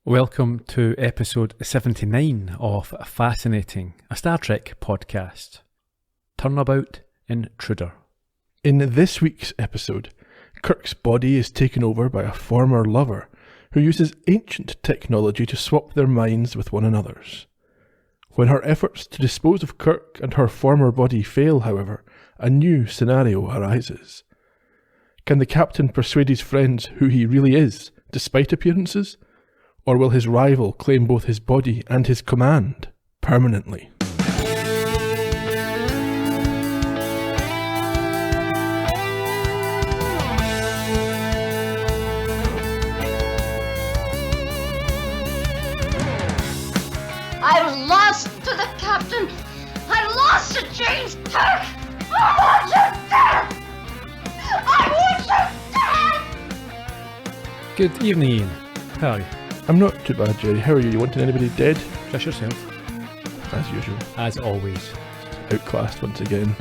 Welcome to episode 79 of Fascinating, a Star Trek podcast. Turnabout Intruder. In this week's episode, Kirk's body is taken over by a former lover who uses ancient technology to swap their minds with one another's. When her efforts to dispose of Kirk and her former body fail, however, a new scenario arises. Can the captain persuade his friends who he really is, despite appearances? Or will his rival claim both his body and his command permanently? I lost to the captain. I lost to James Kirk. I want you dead. I want you dead. Good evening, Ian. How are you? I'm not too bad, Gerry. How are you? You wanting anybody dead? Just yourself. As usual. As always. Outclassed once again.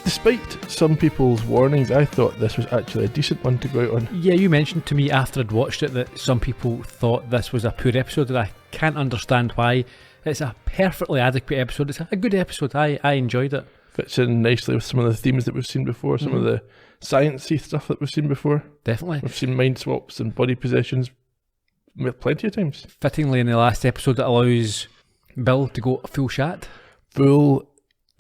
Despite some people's warnings, I thought this was actually a decent one to go out on. Yeah, you mentioned to me after I'd watched it that some people thought this was a poor episode, and I can't understand why. It's a perfectly adequate episode. It's a good episode. I enjoyed it. Fits in nicely with some of the themes that we've seen before, some of the science-y stuff that we've seen before. Definitely. We've seen mind swaps and body possessions plenty of times. Fittingly, in the last episode, it allows Bill to go full shat. Full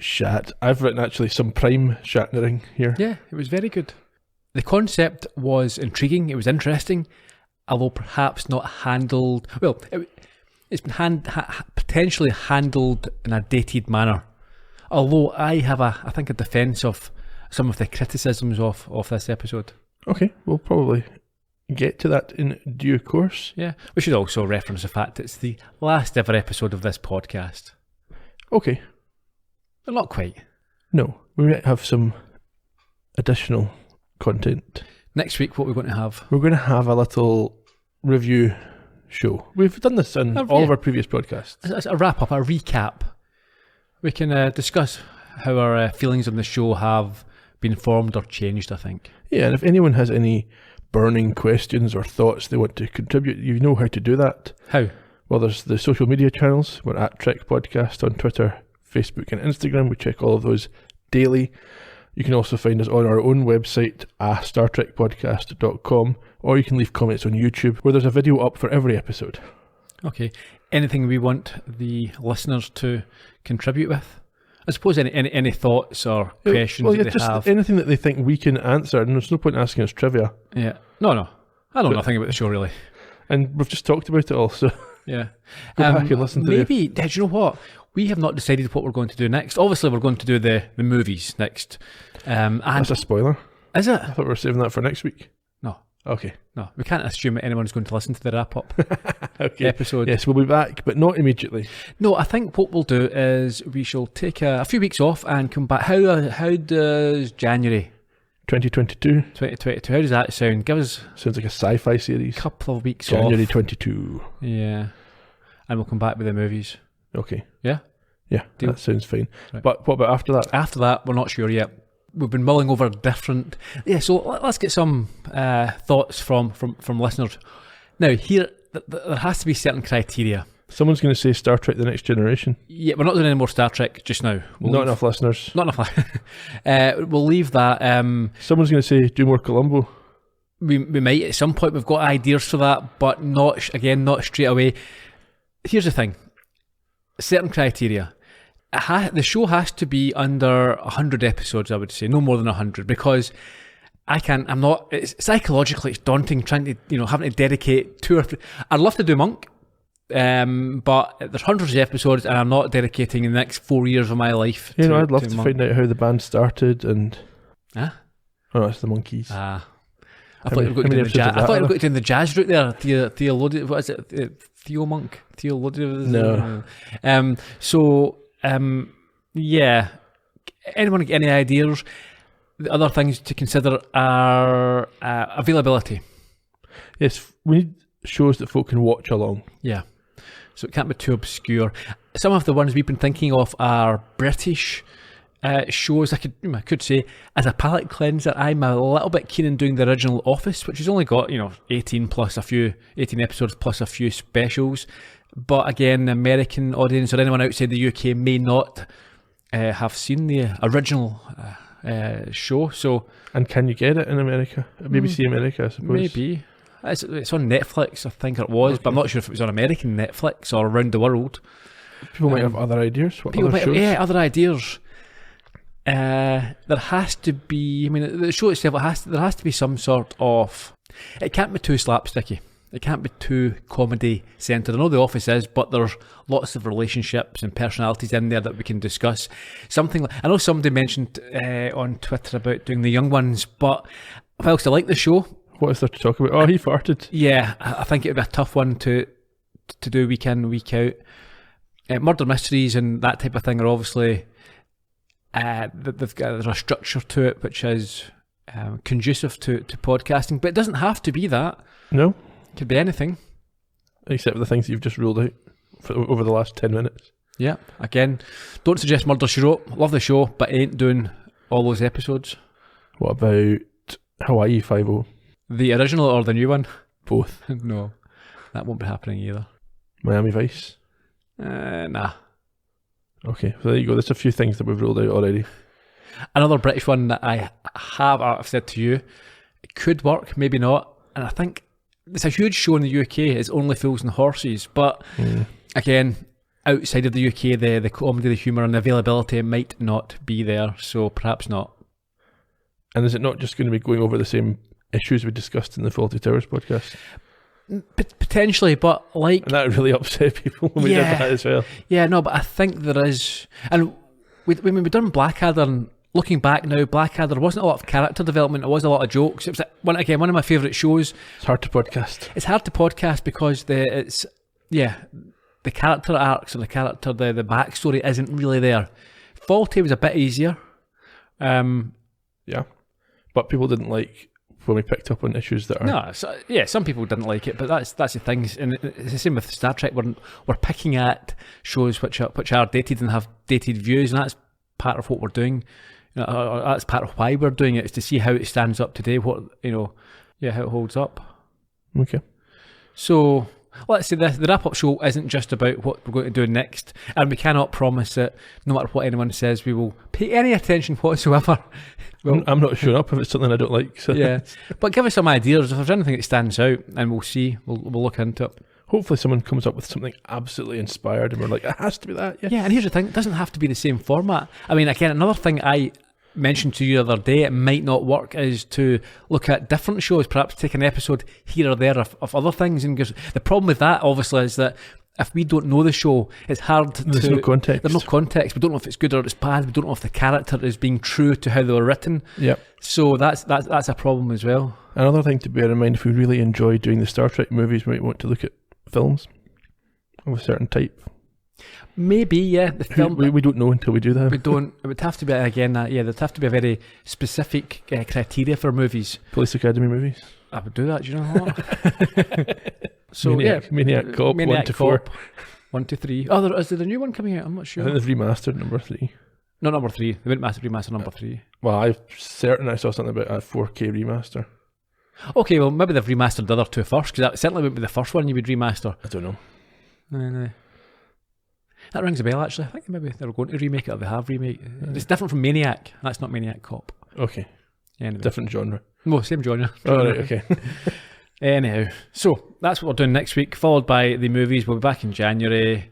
shat. I've written actually some prime shatnering here. Yeah, it was very good. The concept was intriguing. It was interesting, although perhaps not handled... Well, it's been potentially handled in a dated manner. Although I have I think a defence of some of the criticisms of this episode. Okay, we'll probably get to that in due course. Yeah, we should also reference the fact it's the last ever episode of this podcast. Okay. But not quite. No, we might have some additional content. Next week, what we're going to have? We're going to have a little review show. We've done this in all of our previous podcasts. It's a wrap-up, a recap. We can discuss how our feelings on the show have been formed or changed, I think. Yeah, and if anyone has any burning questions or thoughts they want to contribute, you know how to do that. How? Well, there's the social media channels. We're at Trek Podcast on Twitter, Facebook and Instagram. We check all of those daily. You can also find us on our own website, StarTrekPodcast.com, or you can leave comments on YouTube, where there's a video up for every episode. Okay. Anything we want the listeners to contribute with? I suppose any thoughts or questions that they have. Anything that they think we can answer, and there's no point asking us trivia. Yeah. No. I know nothing about the show, really. And we've just talked about it all, so yeah. Go back and listen to it. Maybe, do you know what? We have not decided what we're going to do next. Obviously, we're going to do the movies next. And that's a spoiler. Is it? I thought we were saving that for next week. No. Okay. No, we can't assume that anyone's going to listen to the wrap-up episode. Yes, we'll be back, but not immediately. No, I think what we'll do is we shall take a few weeks off and come back. How does January 2022, how does that sound? Give us... Sounds like a sci-fi series. Couple of weeks January off. 22. Yeah. And we'll come back with the movies. Okay. Yeah? Yeah, Deal. that sounds fine. Right. But what about after that? After that, we're not sure yet. We've been mulling over different... Yeah, so let's get some thoughts from listeners. Now, here, there has to be certain criteria. Someone's going to say Star Trek The Next Generation. Yeah, we're not doing any more Star Trek just now. Not enough listeners. Not enough. We'll leave that. Someone's going to say, do more Columbo. We might at some point. We've got ideas for that, but not straight away. Here's the thing. Certain criteria. The show has to be under 100 episodes, I would say, no more than 100, because psychologically it's daunting trying to, having to dedicate 2 or 3. I'd love to do Monk, but there's hundreds of episodes and I'm not dedicating the next 4 years of my life to I'd love to find out how the band started and... Huh? Oh, it's the Monkees. I thought you were going down the jazz route there. What is it? Theo Monk? No. Yeah. Anyone get any ideas? The other things to consider are availability. Yes, we need shows that folk can watch along. Yeah. So it can't be too obscure. Some of the ones we've been thinking of are British shows, I could say, as a palate cleanser, I'm a little bit keen on doing the original Office, which has only got 18 episodes plus a few specials. But again, the American audience or anyone outside the UK may not have seen the original show. So, and can you get it in America? BBC America, I suppose. Maybe. It's on Netflix, I think it was, but I'm not sure if it was on American Netflix or around the world. People might have other ideas. Other other ideas. There has to be. The show itself, there has to be some sort of. It can't be too slapsticky. It can't be too comedy centred. I know The Office is, but there's lots of relationships and personalities in there that we can discuss. I know somebody mentioned on Twitter about doing The Young Ones, but whilst I like the show, what is there to talk about? Oh, he farted. Yeah, I think it would be a tough one to do week in, week out. Murder mysteries and that type of thing are obviously there's a structure to it which is conducive to podcasting, but it doesn't have to be that. No. Could be anything. Except for the things you've just ruled out over the last 10 minutes. Yeah. Again, don't suggest Murder, She Wrote. Love the show, but ain't doing all those episodes. What about Hawaii 5-0? The original or the new one? Both. No. That won't be happening either. Miami Vice? Nah. Okay, so there you go. There's a few things that we've ruled out already. Another British one that I've said to you, it could work, maybe not. And I think it's a huge show in the UK. It's Only Fools and Horses, but again, outside of the UK, the comedy, the humour, and the availability might not be there. So perhaps not. And is it not just going to be going over the same issues we discussed in the Fawlty Towers podcast? Potentially, but and that really upset people when we did that as well. Yeah, no, but I think there is, and when we've done Blackadder, and looking back now, Blackadder, there wasn't a lot of character development. There was a lot of jokes. It was one of my favourite shows. It's hard to podcast. It's hard to podcast because the character arcs or the backstory isn't really there. Fawlty was a bit easier. Yeah, but people didn't like when we picked up on issues that are... some people didn't like it, but that's the thing, and it's the same with Star Trek. We're picking at shows which are dated and have dated views, and that's part of what we're doing. That's part of why we're doing it, is to see how it stands up today, how it holds up. Okay. So let's say the wrap-up show isn't just about what we're going to do next, and we cannot promise that no matter what anyone says, we will pay any attention whatsoever. Well, I'm not showing up if it's something I don't like. So. Yeah, but give us some ideas. If there's anything that stands out, and we'll see. We'll look into it. Hopefully someone comes up with something absolutely inspired and we're like, it has to be that. Yes. Yeah, and here's the thing, it doesn't have to be the same format. Again, another thing I mentioned to you the other day, it might not work, is to look at different shows, perhaps take an episode here or there of other things. And the problem with that, obviously, is that if we don't know the show, it's hard There's no context. There's no context. We don't know if it's good or it's bad. We don't know if the character is being true to how they were written. Yep. So that's a problem as well. Another thing to bear in mind, if we really enjoy doing the Star Trek movies, we might want to look at films of a certain type. Maybe, yeah. The film we don't know until we do that. We don't. It would have to be, again, there'd have to be a very specific criteria for movies. Police Academy movies. I would do that, do you know what? So Maniac Cop 1 to 4. 1 to 3. Oh, is there a new one coming out? I'm not sure. I think they've remastered number 3. No, number 3. They went remaster number 3. Well, I'm certain I saw something about a 4K remaster. Okay, well, maybe they've remastered the other two first, because that certainly wouldn't be the first one you would remaster. I don't know. No. That rings a bell, actually. I think maybe they're going to remake it, or they have remake. It's different from Maniac. That's not Maniac Cop. Okay. Anyway. Different genre. No, same genre. Oh, right, okay. Anyhow, so that's what we're doing next week, followed by the movies. We'll be back in January.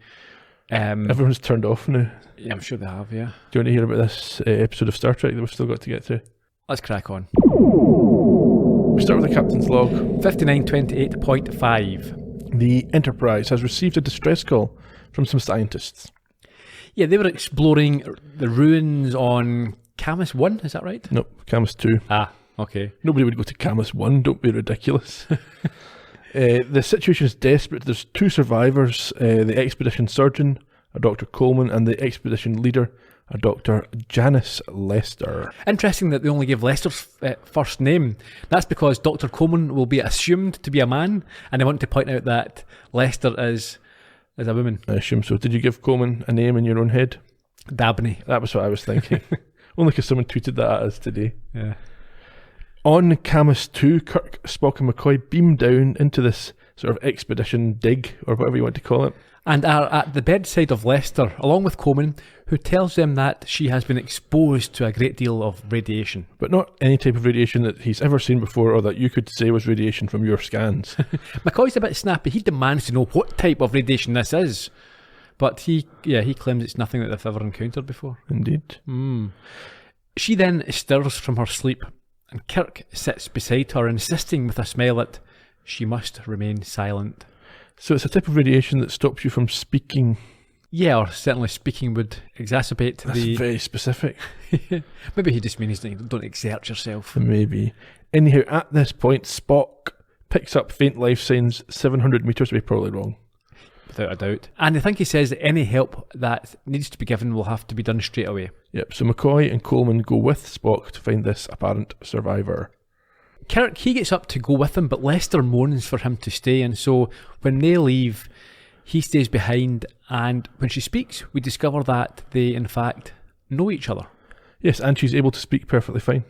Everyone's turned off now. Yeah, I'm sure they have, yeah. Do you want to hear about this episode of Star Trek that we've still got to get to? Let's crack on. We start with the Captain's Log. 5928.5. The Enterprise has received a distress call from some scientists. Yeah, they were exploring the ruins on Camus 1, is that right? Nope, Camus 2. Ah, okay. Nobody would go to Camus 1, don't be ridiculous. The situation is desperate. There's 2 survivors, the expedition surgeon, a Dr. Coleman, and the expedition leader, a Dr. Janice Lester. Interesting that they only give Lester's first name. That's because Dr. Coleman will be assumed to be a man, and I want to point out that Lester is a woman. I assume so. Did you give Coleman a name in your own head? Dabney. That was what I was thinking. Only because someone tweeted that at us today. Yeah. On Camus 2, Kirk, Spock and McCoy beam down into this sort of expedition dig, or whatever you want to call it. And are at the bedside of Lester, along with Coleman, who tells them that she has been exposed to a great deal of radiation. But not any type of radiation that he's ever seen before, or that you could say was radiation from your scans. McCoy's a bit snappy. He demands to know what type of radiation this is. But he claims it's nothing that they've ever encountered before. Indeed. She then stirs from her sleep, and Kirk sits beside her, insisting with a smile that she must remain silent. So it's a type of radiation that stops you from speaking. Yeah, or certainly speaking would exacerbate That's very specific. Maybe he just means don't exert yourself. Maybe. Anyhow, at this point, Spock picks up faint life signs 700 metres away, probably wrong. Without a doubt. And I think he says that any help that needs to be given will have to be done straight away. Yep, so McCoy and Coleman go with Spock to find this apparent survivor. Kirk, he gets up to go with them, but Lester moans for him to stay, and so when they leave, he stays behind, and when she speaks, we discover that they, in fact, know each other. Yes, and she's able to speak perfectly fine.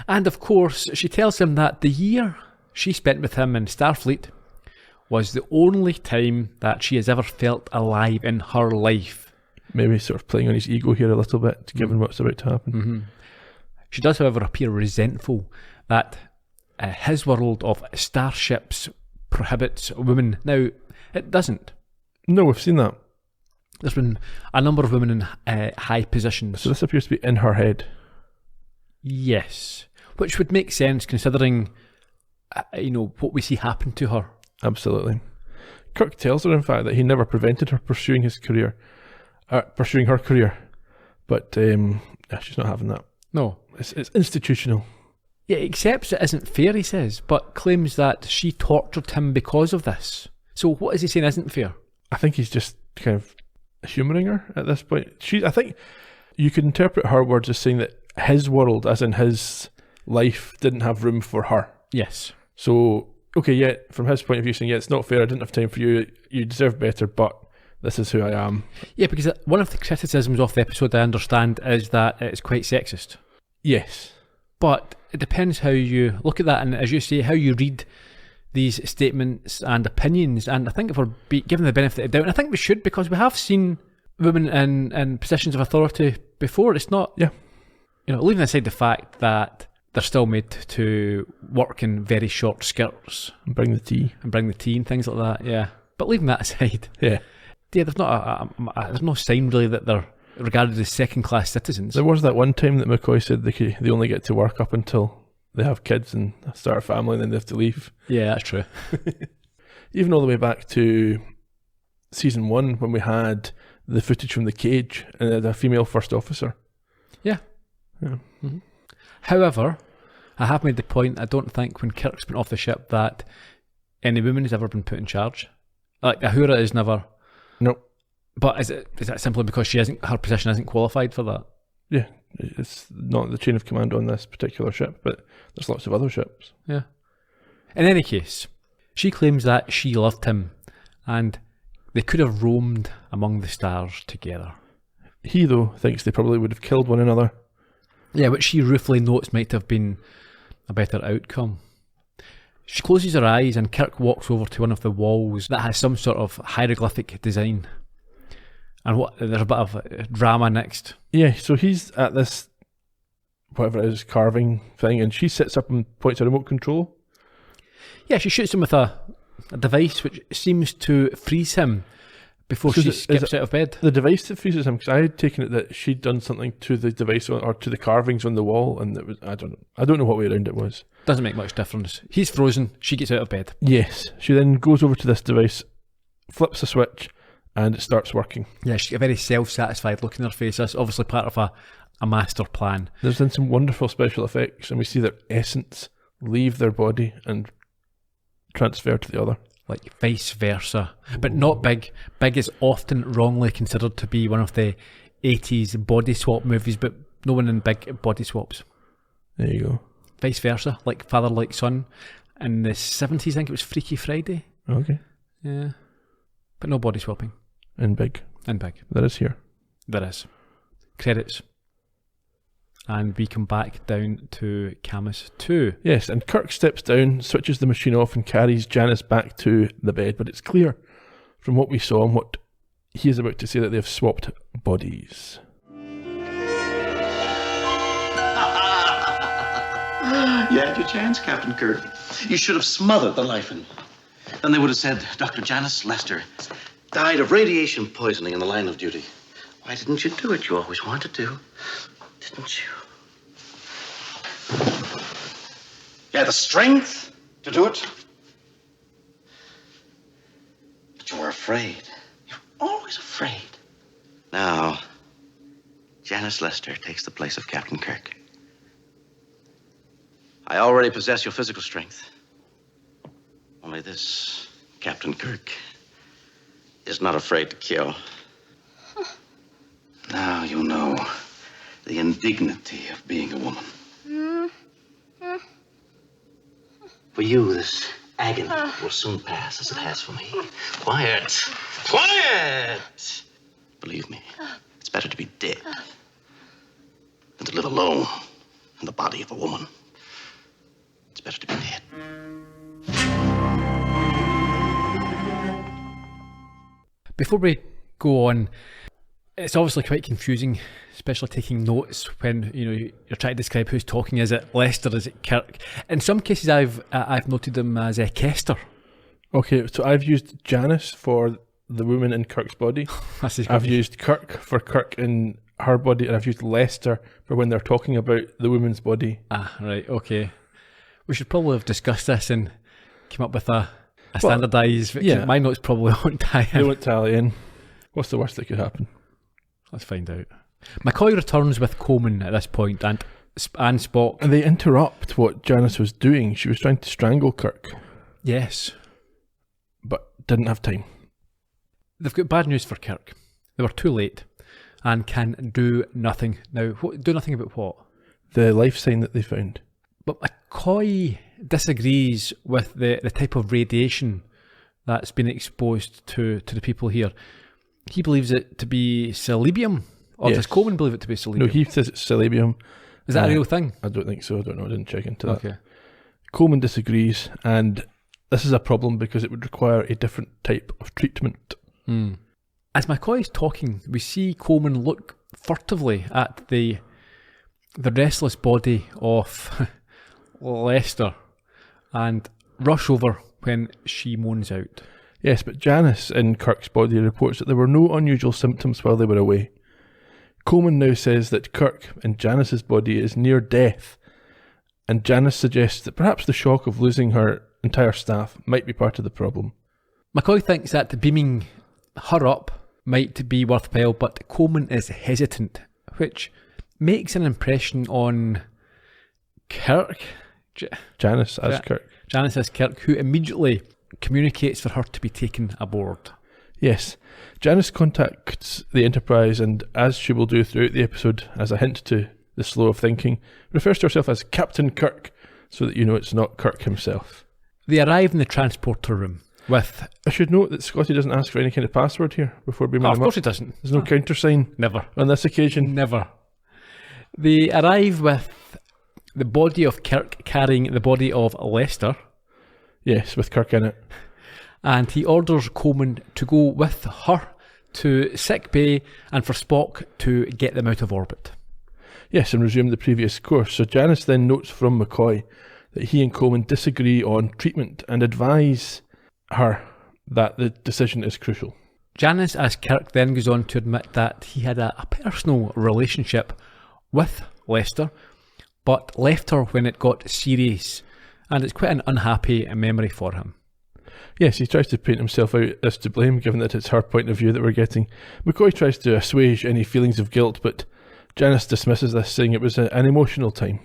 And of course, she tells him that the year she spent with him in Starfleet was the only time that she has ever felt alive in her life. Maybe sort of playing on his ego here a little bit, given what's about to happen. Mm-hmm. She does, however, appear resentful that his world of starships prohibits women. Now, it doesn't. No, we've seen that. There's been a number of women in high positions. So this appears to be in her head. Yes, which would make sense considering, what we see happen to her. Absolutely. Kirk tells her, in fact, that he never prevented her pursuing her career. But she's not having that. No. It's institutional. Yeah, he accepts it isn't fair, he says, but claims that she tortured him because of this. So what is he saying isn't fair? I think he's just kind of humouring her at this point. I think you could interpret her words as saying that his world, as in his life, didn't have room for her. Yes. So, okay, yeah, from his point of view, saying, yeah, it's not fair, I didn't have time for you, you deserve better, but this is who I am. Yeah, because one of the criticisms of the episode, I understand, is that it's quite sexist. Yes. But it depends how you look at that, and as you say, how you read these statements and opinions. And I think if we're given the benefit of the doubt, and I think we should, because we have seen women in positions of authority before. It's not, leaving aside the fact that they're still made to work in very short skirts and bring the tea and things like that. Yeah, but leaving that aside, there's there's no sign really that they're regarded as second-class citizens. There was that one time that McCoy said they only get to work up until they have kids and start a family, and then they have to leave. Yeah, that's true. Even all the way back to season 1, when we had the footage from the cage and a female first officer. Yeah. Mm-hmm. However, I have made the point, I don't think when Kirk's been off the ship that any woman has ever been put in charge. Like, Uhura is never. No. But is that simply because her position isn't qualified for that? Yeah, it's not the chain of command on this particular ship, but there's lots of other ships. Yeah. In any case, she claims that she loved him and they could have roamed among the stars together. He, though, thinks they probably would have killed one another. Yeah, which she ruefully notes might have been a better outcome. She closes her eyes and Kirk walks over to one of the walls that has some sort of hieroglyphic design. And there's a bit of drama next. Yeah, so he's at this, whatever it is, carving thing, and she sits up and points a remote control. Yeah, she shoots him with a device which seems to freeze him before she skips out of bed. The device that freezes him, because I had taken it that she'd done something to the device or to the carvings on the wall, and it was, I don't know what way around it was. Doesn't make much difference. He's frozen, she gets out of bed. Yes, she then goes over to this device, flips a switch, and it starts working. Yeah, she's got a very self-satisfied look in her face. That's obviously part of a master plan. There's then some wonderful special effects, and we see their essence leave their body and transfer to the other. Like vice versa. But not Big. Big is often wrongly considered to be one of the 80s body swap movies, but no one in Big body swaps. There you go. Vice versa, like father, like son. In the 70s, I think it was Freaky Friday. Okay. Yeah. But no body swapping. In Big. In Big. There is here. There is. Credits. And we come back down to Camus 2. Yes, and Kirk steps down, switches the machine off, and carries Janice back to the bed. But it's clear from what we saw and what he is about to say that they have swapped bodies. You had your chance, Captain Kirk. You should have smothered the life in me. Then they would have said Dr. Janice Lester died of radiation poisoning in the line of duty. Why didn't you do it? You always wanted to, didn't you? You had the strength to do it. But you were afraid. You're always afraid. Now, Janice Lester takes the place of Captain Kirk. I already possess your physical strength. Only this, Captain Kirk, is not afraid to kill. Now you know the indignity of being a woman. For you, this agony will soon pass as it has for me. Quiet! Quiet! Believe me, it's better to be dead than to live alone in the body of a woman. It's better to be dead. Before we go on, it's obviously quite confusing, especially taking notes when you're trying to describe who's talking. Is it Lester? Is it Kirk? In some cases, I've noted them as Kester. Okay, so I've used Janice for the woman in Kirk's body. I've used Kirk for Kirk in her body, and I've used Lester for when they're talking about the woman's body. Ah, right, okay. We should probably have discussed this and came up with a standardised. Yeah. My notes probably won't tie in. They won't tally in. What's the worst that could happen? Let's find out. McCoy returns with Coleman at this point and Spock. And they interrupt what Janice was doing. She was trying to strangle Kirk. Yes. But didn't have time. They've got bad news for Kirk. They were too late and can do nothing. Now, do nothing about what? The life sign that they found. But McCoy disagrees with the type of radiation that's been exposed to the people here. He believes it to be celibium. Or does Coleman believe it to be celibium? No, he says it's celibium. Is that a real thing? I don't think so. I don't know. I didn't check into that. Okay. Coleman disagrees, and this is a problem because it would require a different type of treatment. As McCoy's talking, we see Coleman look furtively at the restless body of Lester and rush over when she moans out. Yes, but Janice in Kirk's body reports that there were no unusual symptoms while they were away. Coleman now says that Kirk in Janice's body is near death, and Janice suggests that perhaps the shock of losing her entire staff might be part of the problem. McCoy thinks that beaming her up might be worthwhile, but Coleman is hesitant, which makes an impression on Kirk. Janice as Kirk. Janice as Kirk, who immediately communicates for her to be taken aboard. Yes. Janice contacts the Enterprise, and as she will do throughout the episode, as a hint to the slow of thinking, refers to herself as Captain Kirk, so that you know it's not Kirk himself. They arrive in the transporter room with... I should note that Scotty doesn't ask for any kind of password here before beaming him up. Of course he doesn't. There's no countersign. Never. On this occasion. Never. They arrive with the body of Kirk carrying the body of Lester. Yes, with Kirk in it. And he orders Coleman to go with her to sick bay and for Spock to get them out of orbit. Yes, and resume the previous course. So Janice then notes from McCoy that he and Coleman disagree on treatment and advise her that the decision is crucial. Janice as Kirk then goes on to admit that he had a personal relationship with Lester, but left her when it got serious, and it's quite an unhappy memory for him. Yes, he tries to paint himself out as to blame, given that it's her point of view that we're getting. McCoy tries to assuage any feelings of guilt, but Janice dismisses this, saying it was an emotional time.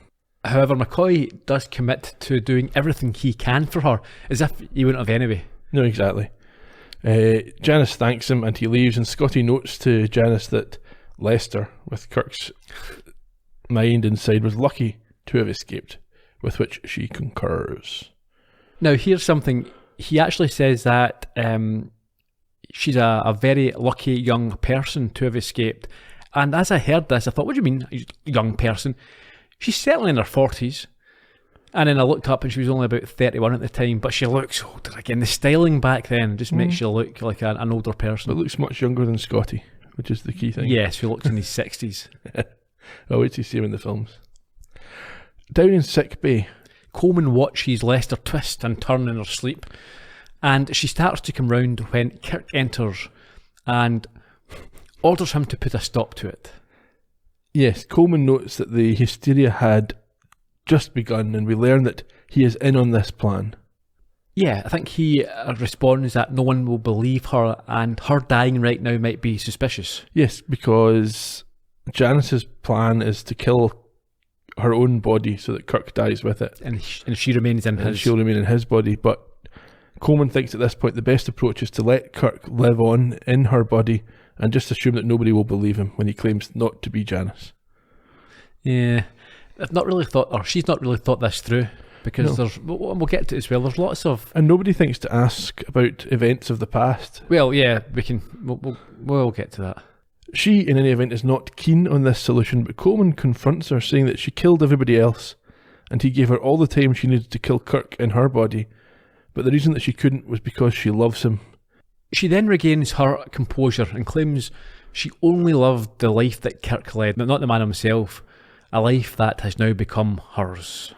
However, McCoy does commit to doing everything he can for her, as if he wouldn't have anyway. No, exactly. Janice thanks him and he leaves, and Scotty notes to Janice that Lester, with Kirk's mind inside, was lucky to have escaped, with which she concurs. Now, here's something. He actually says that she's a very lucky young person to have escaped, And as I heard this, I thought, what do you mean, a young person? She's certainly in her 40s. And then I looked up and she was only about 31 at the time, but she looks older again. The styling back then just makes you look like an older person. But looks much younger than Scotty, which is the key thing. Yes, he looks in his 60s. I'll wait to see him in the films. Down in sick bay, Coleman watches Lester twist and turn in her sleep, and she starts to come round when Kirk enters and orders him to put a stop to it. Yes, Coleman notes that the hysteria had just begun, and we learn that he is in on this plan. Yeah, I think he responds that no one will believe her, and her dying right now might be suspicious. Yes, because Janice's plan is to kill her own body so that Kirk dies with it. And she remains in And his. she'll remain in his body, but Coleman thinks at this point the best approach is to let Kirk live on in her body and just assume that nobody will believe him when he claims not to be Janice. Yeah, I've not really thought, or she's not really thought this through, because No. there's, we'll get to it as well, there's lots of, And nobody thinks to ask about events of the past. well, yeah, we'll get to that. She, in any event, is not keen on this solution, but Coleman confronts her, saying that she killed everybody else, and he gave her all the time she needed to kill Kirk in her body, but the reason that she couldn't was because she loves him. She then regains her composure and claims she only loved the life that Kirk led, not the man himself, a life that has now become hers.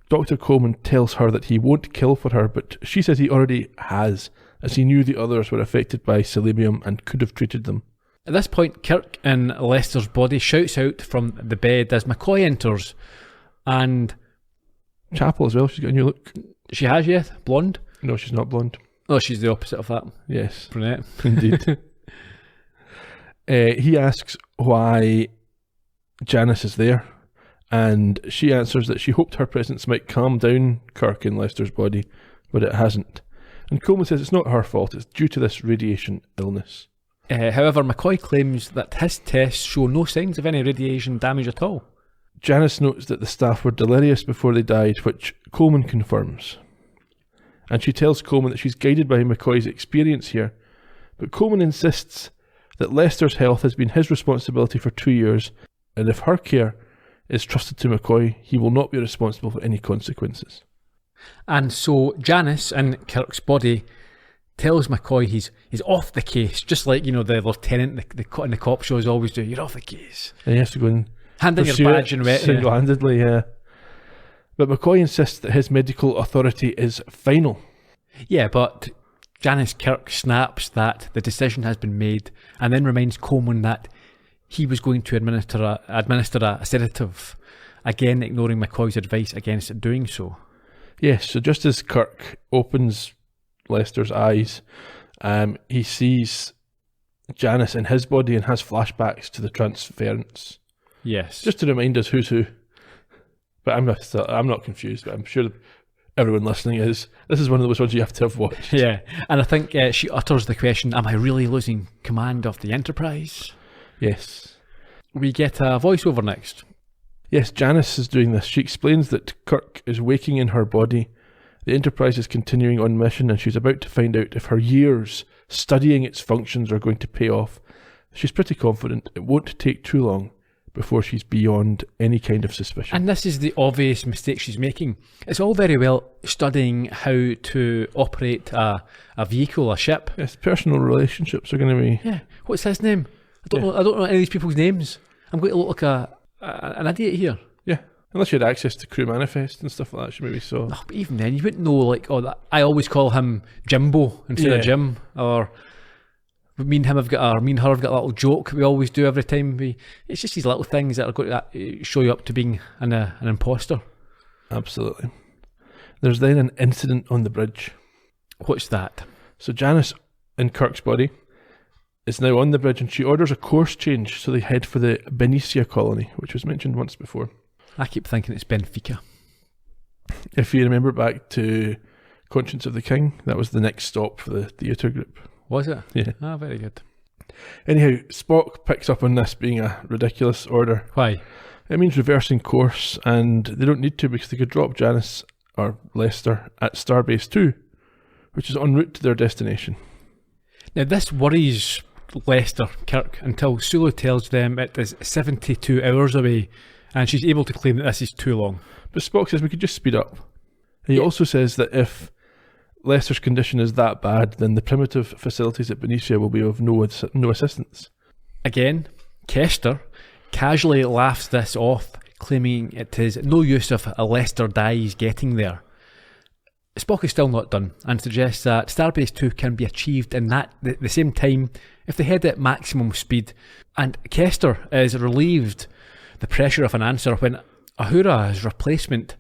Dr. Coleman tells her that he won't kill for her, but she says he already has, as he knew the others were affected by selenium and could have treated them. At this point, Kirk in Lester's body shouts out from the bed as McCoy enters, and Chapel as well, she's got a new look. she has, yes, blonde. No, she's not blonde. Oh, she's the opposite of that, Yes, brunette. indeed. He asks why Janice is there, and she answers that she hoped her presence might calm down Kirk in Lester's body, but it hasn't. And Coleman says it's not her fault, it's due to this radiation illness. However, McCoy claims that his tests show no signs of any radiation damage at all. Janice notes that the staff were delirious before they died, which Coleman confirms. And she tells Coleman that she's guided by McCoy's experience here, but Coleman insists that Lester's health has been his responsibility for 2 years, and if her care is trusted to McCoy, he will not be responsible for any consequences. And so Janice, in Kirk's body, tells McCoy he's off the case, just like, you know, the lieutenant in the cop shows always do. You're off the case. And he has to go and Hand in your pursue badge it and wet. single-handedly, yeah. But McCoy insists that his medical authority is final. Yeah, but Janice Kirk snaps that the decision has been made, and then reminds Coleman that he was going to administer a sedative, again ignoring McCoy's advice against doing so. Yes, so just as Kirk opens Lester's eyes, he sees Janice in his body and has flashbacks to the transference. Yes. Just to remind us who's who. But I'm not confused, but I'm sure everyone listening is. This is one of those ones you have to have watched. Yeah, and I think she utters the question, am I really losing command of the Enterprise? Yes. We get a voiceover next. Yes, Janice is doing this. She explains that Kirk is waking in her body. The Enterprise is continuing on mission, and she's about to find out if her years studying its functions are going to pay off. She's pretty confident it won't take too long before she's beyond any kind of suspicion. And this is the obvious mistake she's making. It's all very well studying how to operate a vehicle, a ship. Yes, personal relationships are going to be... Yeah, what's his name? I don't know any of these people's names. I'm going to look like an idiot here. Yeah, unless you had access to crew manifest and stuff like that, you maybe saw. Oh, but even then, you wouldn't know, like, I always call him Jimbo instead of Jim, or me and her have got a little joke we always do every time it's just these little things that are going to show you up to being an imposter. Absolutely. There's then an incident on the bridge. What's that? So Janice, in Kirk's body, is now on the bridge, and she orders a course change, so they head for the Benicia colony, which was mentioned once before. I keep thinking it's Benfica. If you remember back to Conscience of the King, that was the next stop for the theatre group. Was it? Yeah. Ah, very good. Anyhow, Spock picks up on this being a ridiculous order. Why? It means reversing course, and they don't need to because they could drop Janice or Lester at Starbase 2, which is en route to their destination. Now this worries Lester, Kirk, until Sulu tells them it is 72 hours away, and she's able to claim that this is too long. But Spock says we could just speed up. He also says that if Lester's condition is that bad, then the primitive facilities at Benicia will be of no assistance. Again, Kester casually laughs this off, claiming it is no use if Lester dies getting there. Spock is still not done and suggests that Starbase 2 can be achieved in the same time if they head at maximum speed, and Kester is relieved the pressure of an answer when Uhura's replacement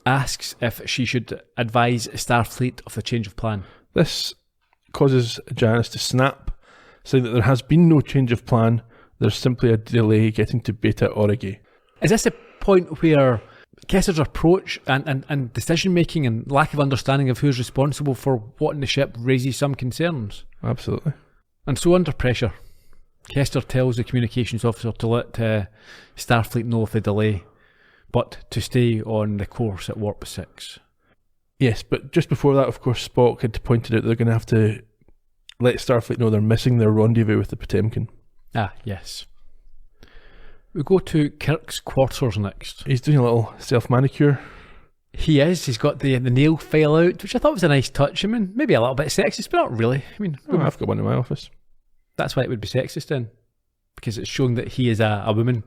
asks if she should advise Starfleet of the change of plan. This causes Janice to snap, saying that there has been no change of plan, there's simply a delay getting to Beta Origi. Is this a point where Kester's approach and decision-making and lack of understanding of who's responsible for what in the ship raises some concerns? Absolutely. And so under pressure, Kester tells the communications officer to let Starfleet know of the delay, but to stay on the course at Warp 6. Yes, but just before that, of course, Spock had pointed out they're going to have to let Starfleet know they're missing their rendezvous with the Potemkin. Ah, yes. We go to Kirk's quarters next. He's doing a little self-manicure. He is. He's got the nail file out, which I thought was a nice touch. I mean, maybe a little bit sexist, but not really. I mean, Oh, I've got one in my office. That's why it would be sexist then, because it's showing that he is a woman.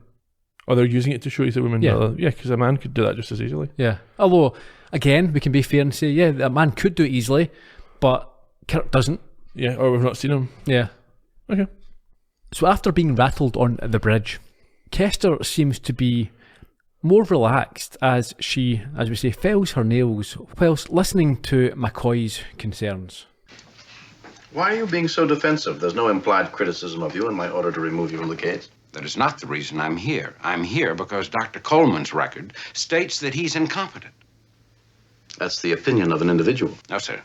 Oh, they're using it to show he's a woman? Yeah. Yeah, because a man could do that just as easily. Yeah. Although, again, we can be fair and say, yeah, a man could do it easily, but Kirk doesn't. Yeah, or we've not seen him. Yeah. Okay. So after being rattled on the bridge, Kester seems to be more relaxed as she, as we say, files her nails whilst listening to McCoy's concerns. Why are you being so defensive? There's no implied criticism of you in my order to remove you from the case. That is not the reason I'm here. I'm here because Dr. Coleman's record states that he's incompetent. That's the opinion of an individual. No, sir.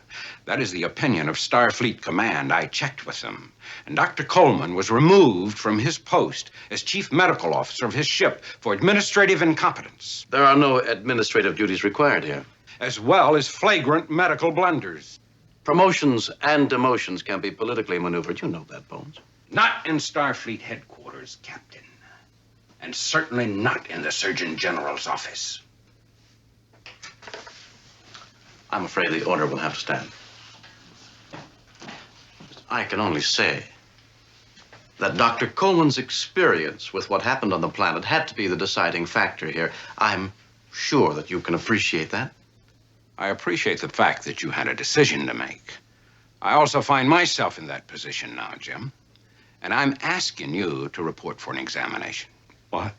That is the opinion of Starfleet Command. I checked with them. And Dr. Coleman was removed from his post as chief medical officer of his ship for administrative incompetence. There are no administrative duties required here. As well as flagrant medical blunders. Promotions and demotions can be politically maneuvered. You know that, Bones. Not in Starfleet headquarters, Captain. And certainly not in the Surgeon General's office. I'm afraid the order will have to stand. I can only say that Dr. Coleman's experience with what happened on the planet had to be the deciding factor here. I'm sure that you can appreciate that. I appreciate the fact that you had a decision to make. I also find myself in that position now, Jim. And I'm asking you to report for an examination. What?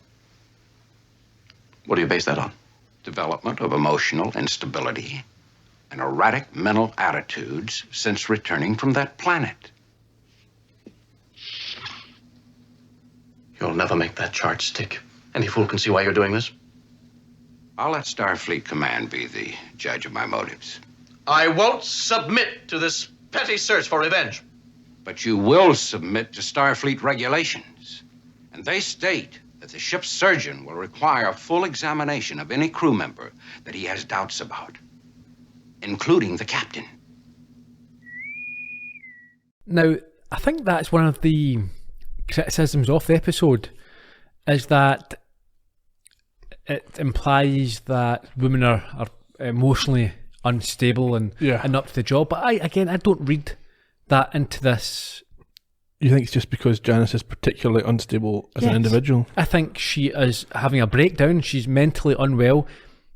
What do you base that on? Development of emotional instability and erratic mental attitudes since returning from that planet. You'll never make that charge stick. Any fool can see why you're doing this. I'll let Starfleet Command be the judge of my motives. I won't submit to this petty search for revenge. But you will submit to Starfleet regulations. And they state that the ship's surgeon will require a full examination of any crew member that he has doubts about, including the captain. Now, I think that's one of the criticisms of the episode, is that it implies that women are emotionally unstable and up to the job. But I don't read that into this. You think it's just because Janice is particularly unstable as an individual? I think she is having a breakdown. She's mentally unwell.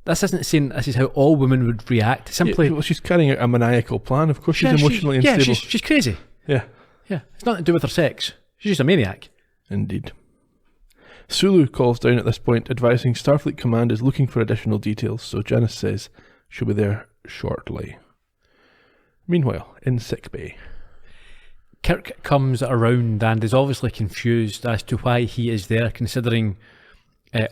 This isn't saying this is how all women would react. Simply, well, she's carrying out a maniacal plan. Of course, she's emotionally unstable. Yeah, she's crazy. Yeah. It's nothing to do with her sex. She's just a maniac. Indeed. Sulu calls down at this point, advising Starfleet Command is looking for additional details, so Janice says she'll be there shortly. Meanwhile, in sickbay, Kirk comes around and is obviously confused as to why he is there, considering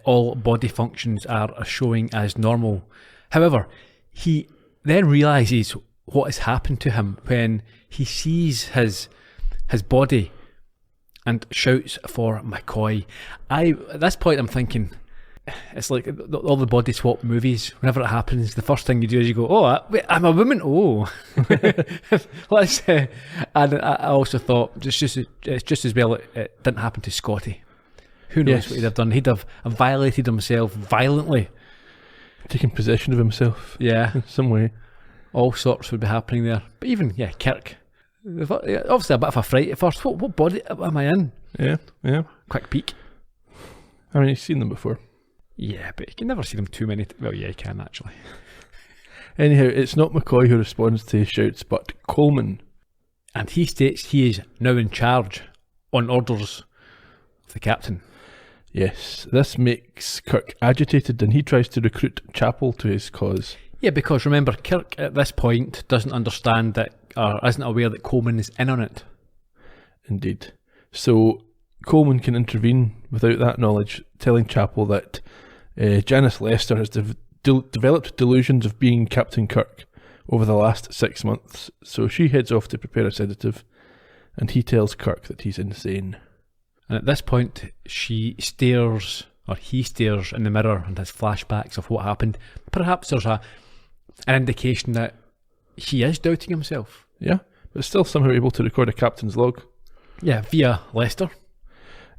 all body functions are showing as normal. However, he then realises what has happened to him when he sees his body and shouts for McCoy. At this point I'm thinking, it's like all the body swap movies. Whenever it happens, the first thing you do is you go, "Oh, wait, I'm a woman." Oh, let's. And I also thought it's just as well it didn't happen to Scotty. Who knows Yes. what he'd have done? He'd have violated himself violently. Taking possession of himself Yeah, in some way. all sorts would be happening there. But even Kirk, obviously a bit of a fright at first. What body am I in? Yeah. Quick peek. I mean, you've seen them before. Yeah, but you can never see them too many. Well, yeah, you can actually. Anyhow, it's not McCoy who responds to his shouts, but Coleman. And he states he is now in charge on orders of the captain. Yes, this makes Kirk agitated and he tries to recruit Chapel to his cause. Yeah, because remember, Kirk at this point doesn't understand that, or isn't aware that Coleman is in on it. Indeed. So Coleman can intervene without that knowledge, telling Chapel that Janice Lester has developed delusions of being Captain Kirk over the last 6 months. So she heads off to prepare a sedative, and he tells Kirk that he's insane. And at this point, he stares in the mirror and has flashbacks of what happened. Perhaps there's an indication that he is doubting himself. Yeah, but still somehow able to record a captain's log. Yeah, via Lester.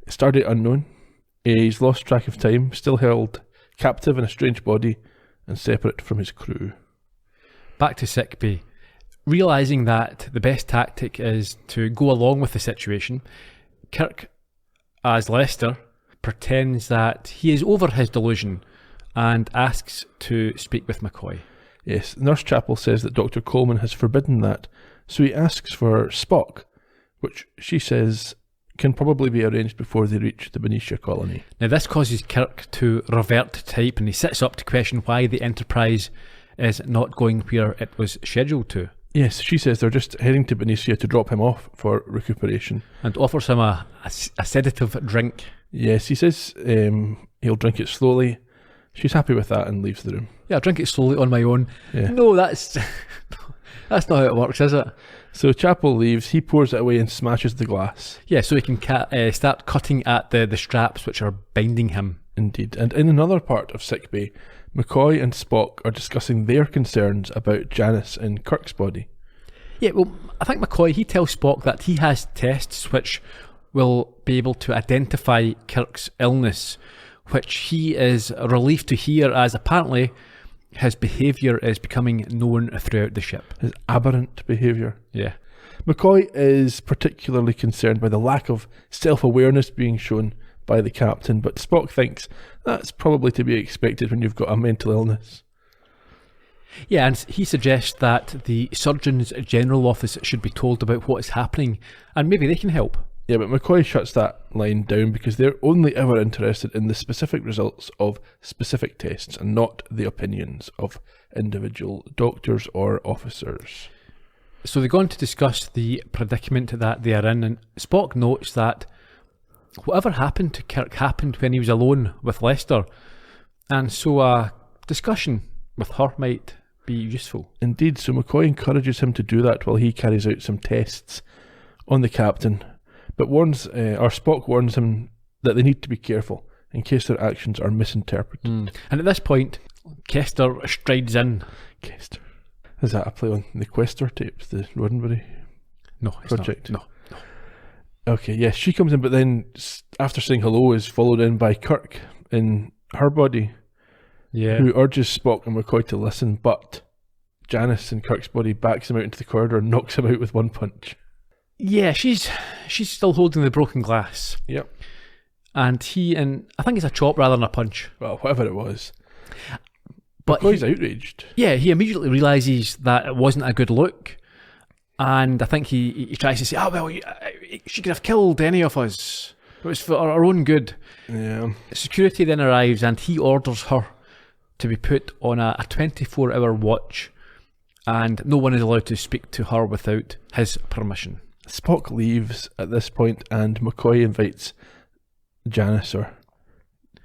Stardate unknown. He's lost track of time, still held captive in a strange body and separate from his crew. Back to sickbay. Realising that the best tactic is to go along with the situation, Kirk, as Lester, pretends that he is over his delusion and asks to speak with McCoy. Yes, Nurse Chapel says that Dr. Coleman has forbidden that, so he asks for Spock, which she says can probably be arranged before they reach the Benicia colony. Now this causes Kirk to revert to type, and he sits up to question why the Enterprise is not going where it was scheduled to. Yes, she says they're just heading to Benicia to drop him off for recuperation. And offers him a sedative drink. Yes, he says he'll drink it slowly. She's happy with that and leaves the room. Yeah, I'll drink it slowly on my own. Yeah. No, that's not how it works, is it? So Chapel leaves, he pours it away and smashes the glass. Yeah, so he can start cutting at the straps which are binding him. Indeed. And in another part of sickbay, McCoy and Spock are discussing their concerns about Janice in Kirk's body. Yeah, well, I think McCoy, he tells Spock that he has tests which will be able to identify Kirk's illness, which he is relieved to hear, as apparently his behaviour is becoming known throughout the ship. His aberrant behaviour. Yeah. McCoy is particularly concerned by the lack of self-awareness being shown by the captain, but Spock thinks that's probably to be expected when you've got a mental illness. Yeah, and he suggests that the Surgeon's General Office should be told about what is happening, and maybe they can help. Yeah, but McCoy shuts that line down because they're only ever interested in the specific results of specific tests and not the opinions of individual doctors or officers. So they go on to discuss the predicament that they are in, and Spock notes that whatever happened to Kirk happened when he was alone with Lester, and so a discussion with her might be useful. Indeed, so McCoy encourages him to do that while he carries out some tests on the captain, but Spock warns him that they need to be careful in case their actions are misinterpreted. And at this point, Kester strides in. Kester. Is that a play on the Quester tapes, the Roddenberry No, it's project? not. No. Okay, yes, she comes in, but then after saying hello is followed in by Kirk in her body, Yeah. who urges Spock and McCoy to listen, but Janice in Kirk's body backs him out into the corridor and knocks him out with one punch. Yeah, she's still holding the broken glass. Yep. And I think it's a chop rather than a punch. Well, whatever it was. But McCoy's outraged. Yeah, he immediately realises that it wasn't a good look. And I think he tries to say, she could have killed any of us. It was for our own good. Yeah. Security then arrives and he orders her to be put on a 24-hour watch, and no one is allowed to speak to her without his permission. Spock leaves at this point and McCoy invites Janice or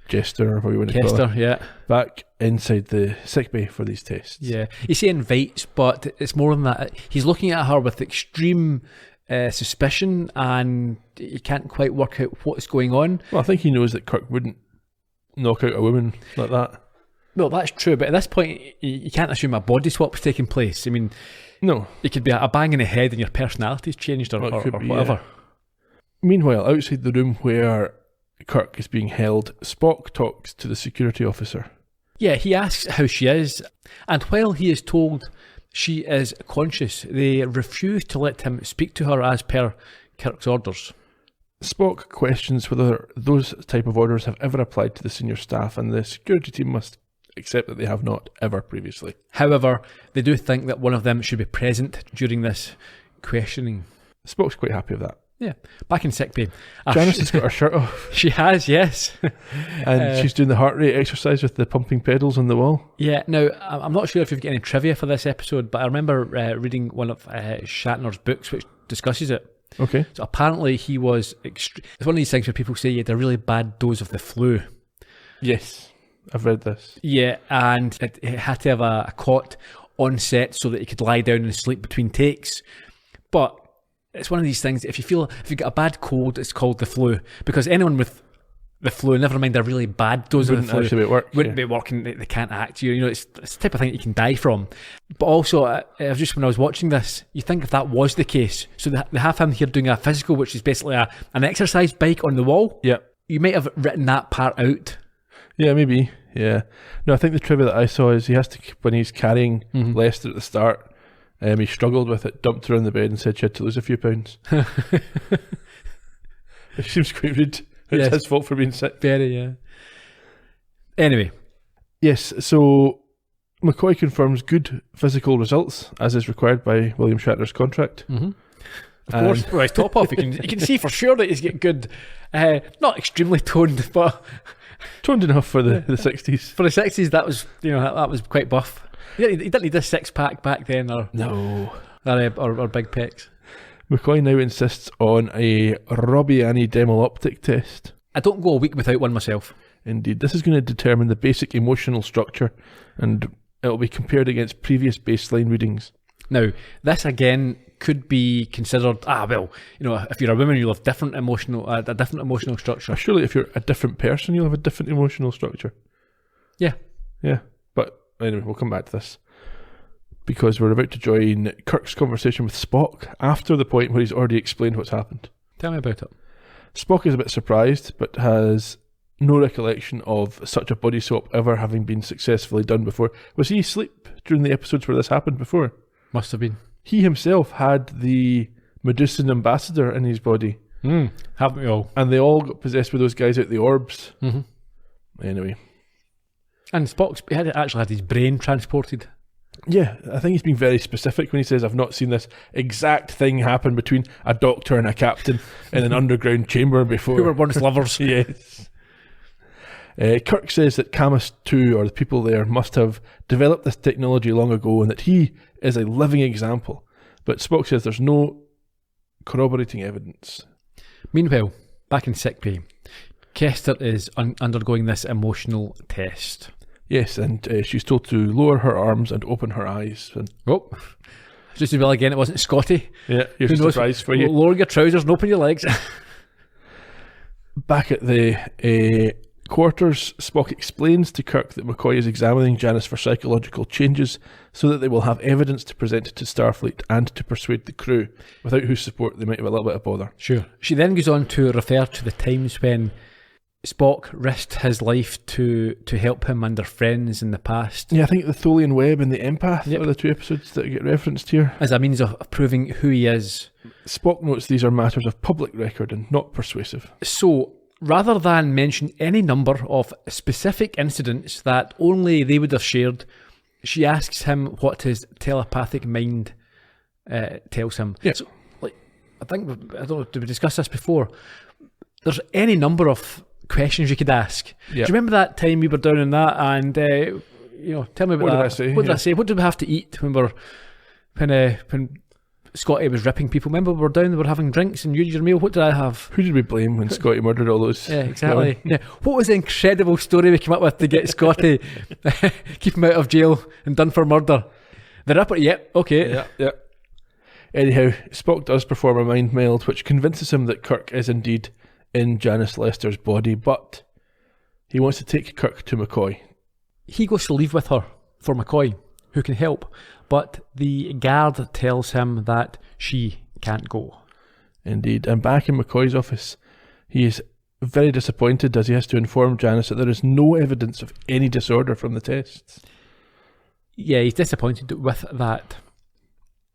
Jester, or whatever you want to call Kester, her, yeah. back inside the sickbay for these tests. Yeah. You say invites, but it's more than that. He's looking at her with extreme suspicion, and he can't quite work out what's going on. Well, I think he knows that Kirk wouldn't knock out a woman like that. Well, that's true, but at this point, you can't assume a body swap's taking place. I mean, No. it could be a bang in the head and your personality's changed or whatever. Meanwhile, outside the room where Kirk is being held, Spock talks to the security officer. Yeah, he asks how she is, and while he is told she is conscious, they refuse to let him speak to her as per Kirk's orders. Spock questions whether those type of orders have ever applied to the senior staff, and the security team must accept that they have not ever previously. However, they do think that one of them should be present during this questioning. Spock's quite happy with that. Yeah, back in sickbay. Janice has got her shirt off. She has, yes. And she's doing the heart rate exercise with the pumping pedals on the wall. Yeah, now, I'm not sure if you've got any trivia for this episode, but I remember reading one of Shatner's books which discusses it. Okay. So apparently he was... it's one of these things where people say he had a really bad dose of the flu. Yes, I've read this. Yeah, and it had to have a cot on set so that he could lie down and sleep between takes. But it's one of these things, if you've got a bad cold, it's called the flu. Because anyone with the flu, never mind a really bad dose of the flu, actually be at work, wouldn't be working, they can't act. You know, it's the type of thing that you can die from. But also, just when I was watching this, you think if that was the case, so they have him here doing a physical, which is basically an exercise bike on the wall. Yeah. You might have written that part out. Yeah, maybe. Yeah. No, I think the trivia that I saw is he has to, when he's carrying Lester at the start, he struggled with it, dumped her on the bed and said she had to lose a few pounds. It seems quite rude. It's his fault for being sick. Very, yeah. Anyway. Yes, so McCoy confirms good physical results, as is required by William Shatner's contract. Mm-hmm. Of course, well, he's top off. You can see for sure that he's got good, not extremely toned, but toned enough for the 60s. For the 60s, that was that was quite buff. He didn't need a six-pack back then, or big pecs. McCoy now insists on a Robbiani Demel optic test. I don't go a week without one myself. Indeed, this is going to determine the basic emotional structure, and it'll be compared against previous baseline readings. Now, this again could be considered, if you're a woman, you'll have a different emotional structure. Surely if you're a different person, you'll have a different emotional structure. Yeah. Yeah. But anyway, we'll come back to this, because we're about to join Kirk's conversation with Spock after the point where he's already explained what's happened. Tell me about it. Spock is a bit surprised, but has no recollection of such a body swap ever having been successfully done before. Was he asleep during the episodes where this happened before? Must have been. He himself had the Medusan ambassador in his body. Haven't we all? And they all got possessed with those guys out the orbs. Mm-hmm. Anyway. And Spock's actually had his brain transported. Yeah, I think he's being very specific when he says, I've not seen this exact thing happen between a doctor and a captain in an underground chamber before. Who were once lovers. Yes. Kirk says that Camus 2, or the people there, must have developed this technology long ago and that he is a living example. But Spock says there's no corroborating evidence. Meanwhile, back in sickbay, Kester is undergoing this emotional test. Yes, and she's told to lower her arms and open her eyes. And just as well again, it wasn't Scotty. Yeah, here's a surprise for you. Lower your trousers and open your legs. Back at the quarters, Spock explains to Kirk that McCoy is examining Janice for psychological changes so that they will have evidence to present to Starfleet and to persuade the crew, without whose support they might have a little bit of bother. Sure. She then goes on to refer to the times when Spock risked his life to help him and their friends in the past. Yeah, I think the Tholian Web and the Empath are the two episodes that get referenced here. As a means of proving who he is. Spock notes these are matters of public record and not persuasive. So, rather than mention any number of specific incidents that only they would have shared, she asks him what his telepathic mind tells him. Yeah. So, I don't know, did we discuss this before? There's any number of questions you could ask. Yeah. Do you remember that time we were down in that and tell me about what that? Did I say? What did I say? What did we have to eat when Scotty was ripping people? Remember we were down, we were having drinks and you did your meal. What did I have? Who did we blame when Scotty murdered all those? Yeah, exactly. Yeah. What was the incredible story we came up with to get Scotty, keep him out of jail and done for murder? The Ripper, yep, okay. Yeah. Anyhow, Spock does perform a mind meld which convinces him that Kirk is indeed in Janice Lester's body, but He wants to take Kirk to McCoy. He goes to leave with her for McCoy, who can help, but the guard tells him that she can't go. Indeed, and back in McCoy's office, he is very disappointed as he has to inform Janice that there is no evidence of any disorder from the tests. Yeah, he's disappointed with that.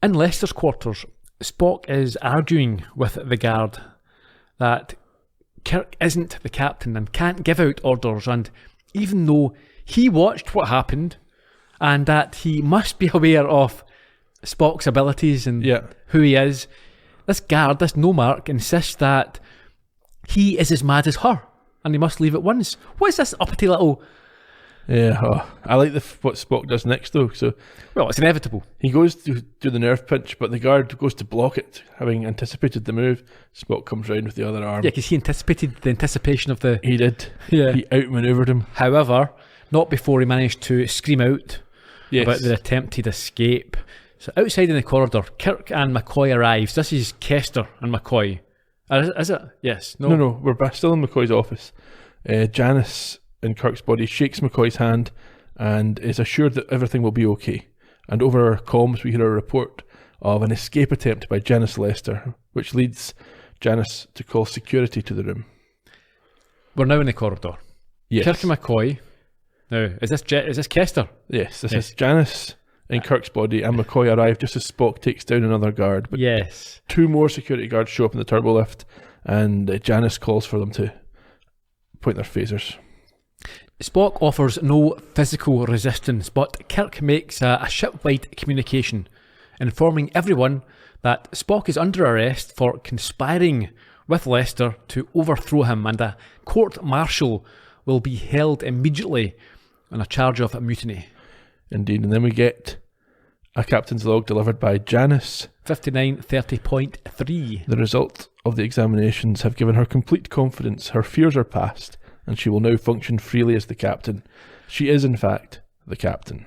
In Lester's quarters, Spock is arguing with the guard that Kirk isn't the captain and can't give out orders, and even though he watched what happened and that he must be aware of Spock's abilities and who he is, this guard, this no-mark, insists that he is as mad as her and he must leave at once. What is this uppity little... Yeah, I like what Spock does next though. So, well, it's inevitable. He goes to do the nerve pinch, but the guard goes to block it, having anticipated the move. Spock comes round with the other arm. Yeah, because he anticipated the anticipation of the... He did. Yeah. He outmaneuvered him. However, not before he managed to scream out Yes. about the attempted escape. So outside in the corridor, Kirk and McCoy arrives. This is Kester and McCoy. Is it? Yes. No. We're back still in McCoy's office. Janice, in Kirk's body, shakes McCoy's hand and is assured that everything will be okay. And over comms we hear a report of an escape attempt by Janice Lester, which leads Janice to call security to the room. We're now in the corridor. Yes. Kirk and McCoy. Now, is this Kester? Yes, this is Janice in Kirk's body, and McCoy arrive just as Spock takes down another guard. But yes. 2 more security guards show up in the turbo lift, and Janice calls for them to point their phasers. Spock offers no physical resistance, but Kirk makes a ship-wide communication, informing everyone that Spock is under arrest for conspiring with Lester to overthrow him, and a court-martial will be held immediately on a charge of mutiny. Indeed, and then we get a captain's log delivered by Janice. 5930.3. The result of the examinations have given her complete confidence. Her fears are past, and she will now function freely as the captain. She is, in fact, the captain.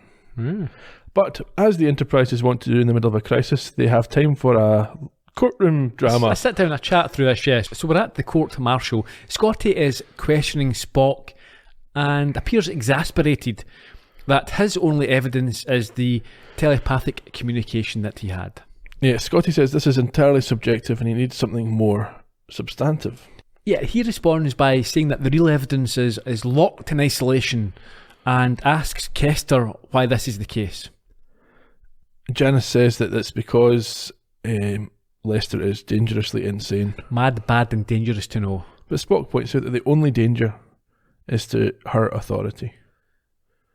But as the Enterprises want to do in the middle of a crisis, they have time for a courtroom drama. Let's sit down and chat through this, yes. So we're at the court-martial. Scotty is questioning Spock and appears exasperated that his only evidence is the telepathic communication that he had. Yeah, Scotty says this is entirely subjective and he needs something more substantive. Yeah, he responds by saying that the real evidence is locked in isolation and asks Kester why this is the case. Janice says that it's because Lester is dangerously insane. Mad, bad and dangerous to know. But Spock points out that the only danger is to her authority.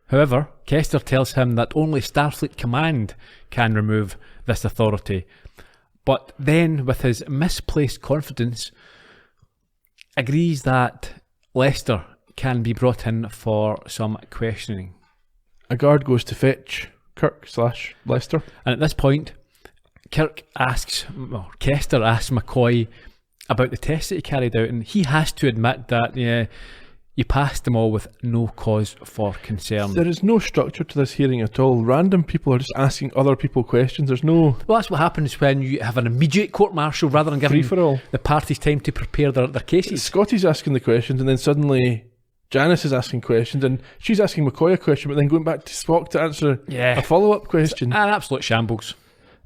However, Kester tells him that only Starfleet Command can remove this authority. But then, with his misplaced confidence, agrees that Lester can be brought in for some questioning. A guard goes to fetch Kirk/Lester. And at this point, Kester asks McCoy about the tests that he carried out, and he has to admit that you passed them all with no cause for concern. There is no structure to this hearing at all. Random people are just asking other people questions. There's no... Well, that's what happens when you have an immediate court-martial rather than giving the parties time to prepare their cases. Scotty's asking the questions, and then suddenly Janice is asking questions, and she's asking McCoy a question, but then going back to Spock to answer a follow-up question. It's an absolute shambles.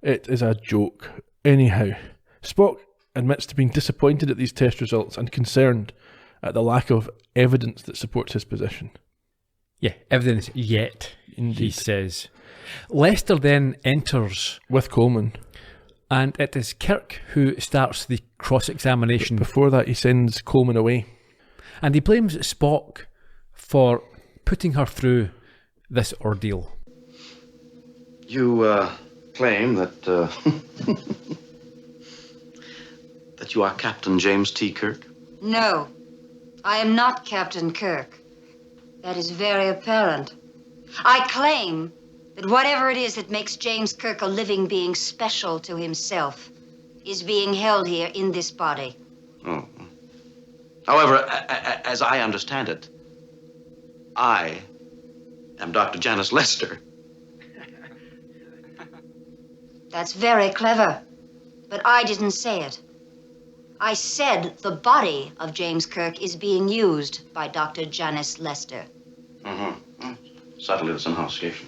It is a joke. Anyhow, Spock admits to being disappointed at these test results and concerned at the lack of evidence that supports his position. Yeah, evidence yet, Indeed. He says. Lester then enters with Coleman, and it is Kirk who starts the cross-examination. But before that, he sends Coleman away. And he blames Spock for putting her through this ordeal. You claim that that you are Captain James T. Kirk? No, I am not Captain Kirk. That is very apparent. I claim that whatever it is that makes James Kirk a living being special to himself is being held here in this body. Oh. However, as I understand it, I am Dr. Janice Lester. That's very clever, but I didn't say it. I said the body of James Kirk is being used by Dr. Janice Lester. Subtly, somehow station.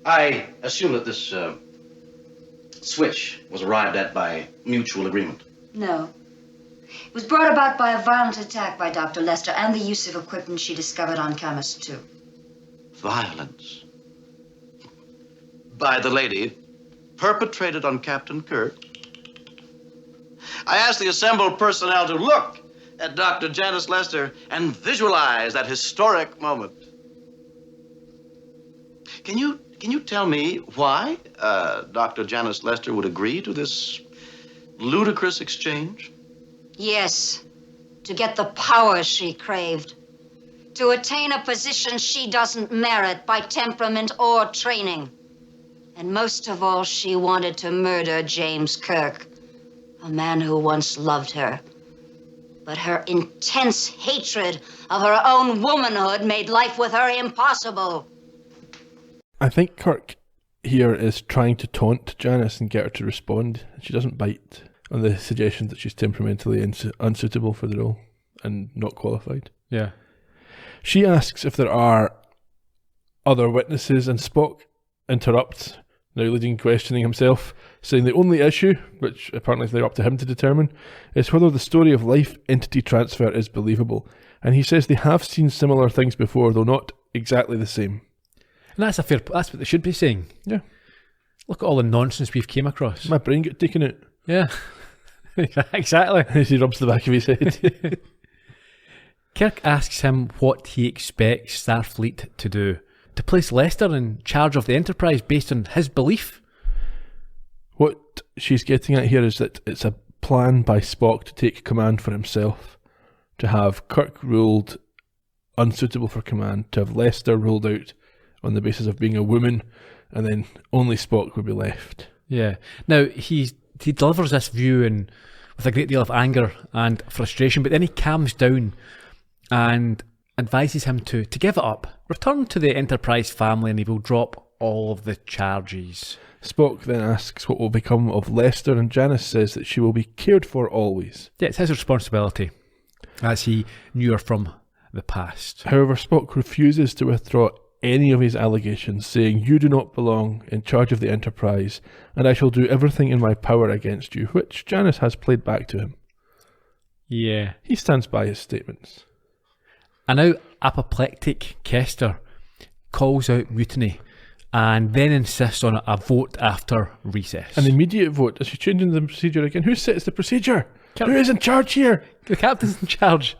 I assume that this switch was arrived at by mutual agreement. No. It was brought about by a violent attack by Dr. Lester and the use of equipment she discovered on Camus 2. Violence. By the lady perpetrated on Captain Kirk. I asked the assembled personnel to look at Dr. Janice Lester and visualize that historic moment. Can you tell me why Dr. Janice Lester would agree to this ludicrous exchange? Yes, to get the power she craved. To attain a position she doesn't merit by temperament or training. And most of all, she wanted to murder James Kirk, a man who once loved her. But her intense hatred of her own womanhood made life with her impossible. I think Kirk here is trying to taunt Janice and get her to respond. She doesn't bite on the suggestion that she's temperamentally unsuitable for the role and not qualified. Yeah. She asks if there are other witnesses, and Spock interrupts, now leading questioning himself, saying the only issue, which apparently they're up to him to determine, is whether the story of life entity transfer is believable. And he says they have seen similar things before, though not exactly the same. And that's what they should be saying. Yeah. Look at all the nonsense we've came across. My brain got taken out. Yeah. Exactly. As he rubs the back of his head. Kirk asks him what he expects Starfleet to do. To place Lester in charge of the Enterprise based on his belief? What she's getting at here is that it's a plan by Spock to take command for himself. To have Kirk ruled unsuitable for command. To have Lester ruled out on the basis of being a woman. And then only Spock would be left. Yeah. Now, he delivers this view with a great deal of anger and frustration, but then he calms down and advises him to give it up, return to the Enterprise family, and he will drop all of the charges. Spock then asks what will become of Lester, and Janice says that she will be cared for always. Yeah, it's his responsibility, as he knew her from the past. However, Spock refuses to withdraw any of his allegations, saying, "You do not belong in charge of the Enterprise, and I shall do everything in my power against you," which Janice has played back to him. Yeah. He stands by his statements. A now apoplectic Kester calls out mutiny and then insists on a vote after recess. An immediate vote. Is she changing the procedure again? Who sets the procedure? Who is in charge here? The captain's in charge.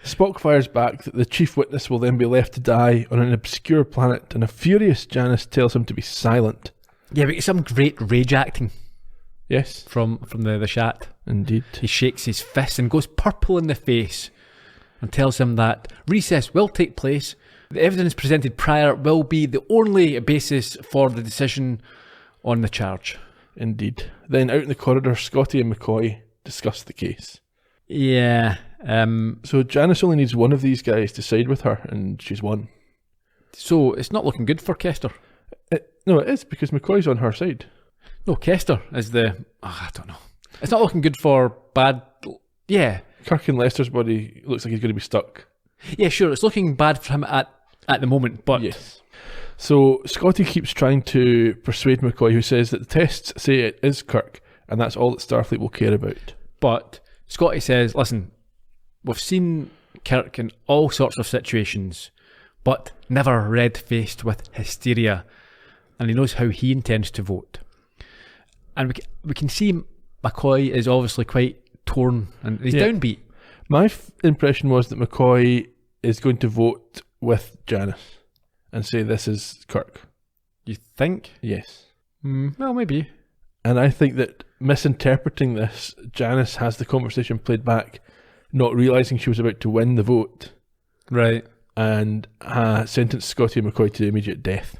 Spock fires back that the chief witness will then be left to die on an obscure planet, and a furious Janice tells him to be silent. Yeah, but some great rage acting. Yes. From the chat. Indeed. He shakes his fist and goes purple in the face and tells him that recess will take place. The evidence presented prior will be the only basis for the decision on the charge. Indeed. Then out in the corridor, Scotty and McCoy discuss the case. Yeah. So Janice only needs one of these guys to side with her, and she's won. So it's not looking good for Kester. No, it is, because McCoy's on her side. No, Kester is I don't know. It's not looking good for bad... Yeah. Kirk and Lester's body looks like he's going to be stuck. Yeah, sure. It's looking bad for him at the moment, but... Yes. So Scotty keeps trying to persuade McCoy, who says that the tests say it is Kirk, and that's all that Starfleet will care about. But Scotty says, listen, we've seen Kirk in all sorts of situations, but never red-faced with hysteria, and he knows how he intends to vote. And we can see McCoy is obviously quite torn, and he's downbeat. My impression was that McCoy is going to vote with Janice and say this is Kirk. You think? Yes. Well, maybe. And I think that misinterpreting this, Janice has the conversation played back, not realising she was about to win the vote. Right. And sentenced Scotty and McCoy to immediate death.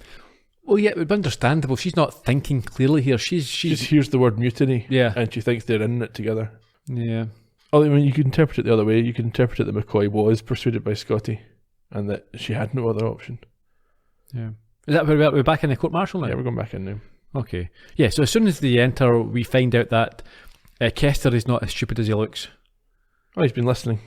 Well, yeah, it would be understandable. She's not thinking clearly here. She just hears the word mutiny. Yeah. And she thinks they're in it together. Yeah. Oh, I mean, you could interpret it the other way. You could interpret it that McCoy was persuaded by Scotty and that she had no other option. Yeah. Is that where we're back in the court-martial now? Yeah, we're going back in now. Okay. Yeah, so as soon as they enter, we find out that Kester is not as stupid as he looks. Oh, he's been listening.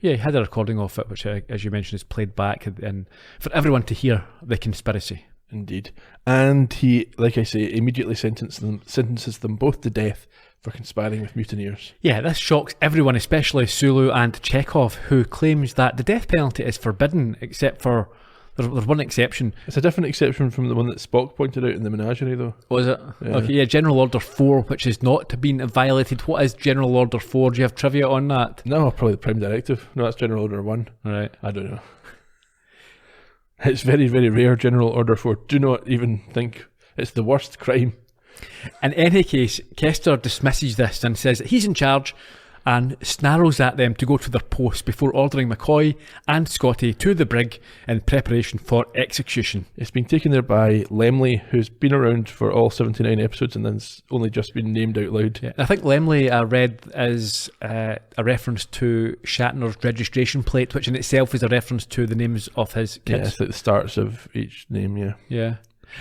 Yeah, he had a recording of it, which, as you mentioned, is played back and for everyone to hear the conspiracy. Indeed. And he, like I say, immediately sentences them both to death for conspiring with mutineers. Yeah, this shocks everyone, especially Sulu and Chekhov, who claims that the death penalty is forbidden, except for... There's one exception. It's a different exception from the one that Spock pointed out in the menagerie, though. Was it? Yeah. Okay, yeah, General Order 4, which is not been violated. What is General Order 4? Do you have trivia on that? No, probably the Prime Directive. No, that's General Order 1. Right. I don't know. It's very, very rare, General Order 4. Do not even think it's the worst crime. In any case, Kester dismisses this and says that he's in charge and snarls at them to go to their posts before ordering McCoy and Scotty to the brig in preparation for execution. It's been taken there by Lemley, who's been around for all 79 episodes and then's only just been named out loud. Yeah, I think Lemley I read is a reference to Shatner's registration plate, which in itself is a reference to the names of his kids. Yeah, it's like the starts of each name, yeah. Yeah.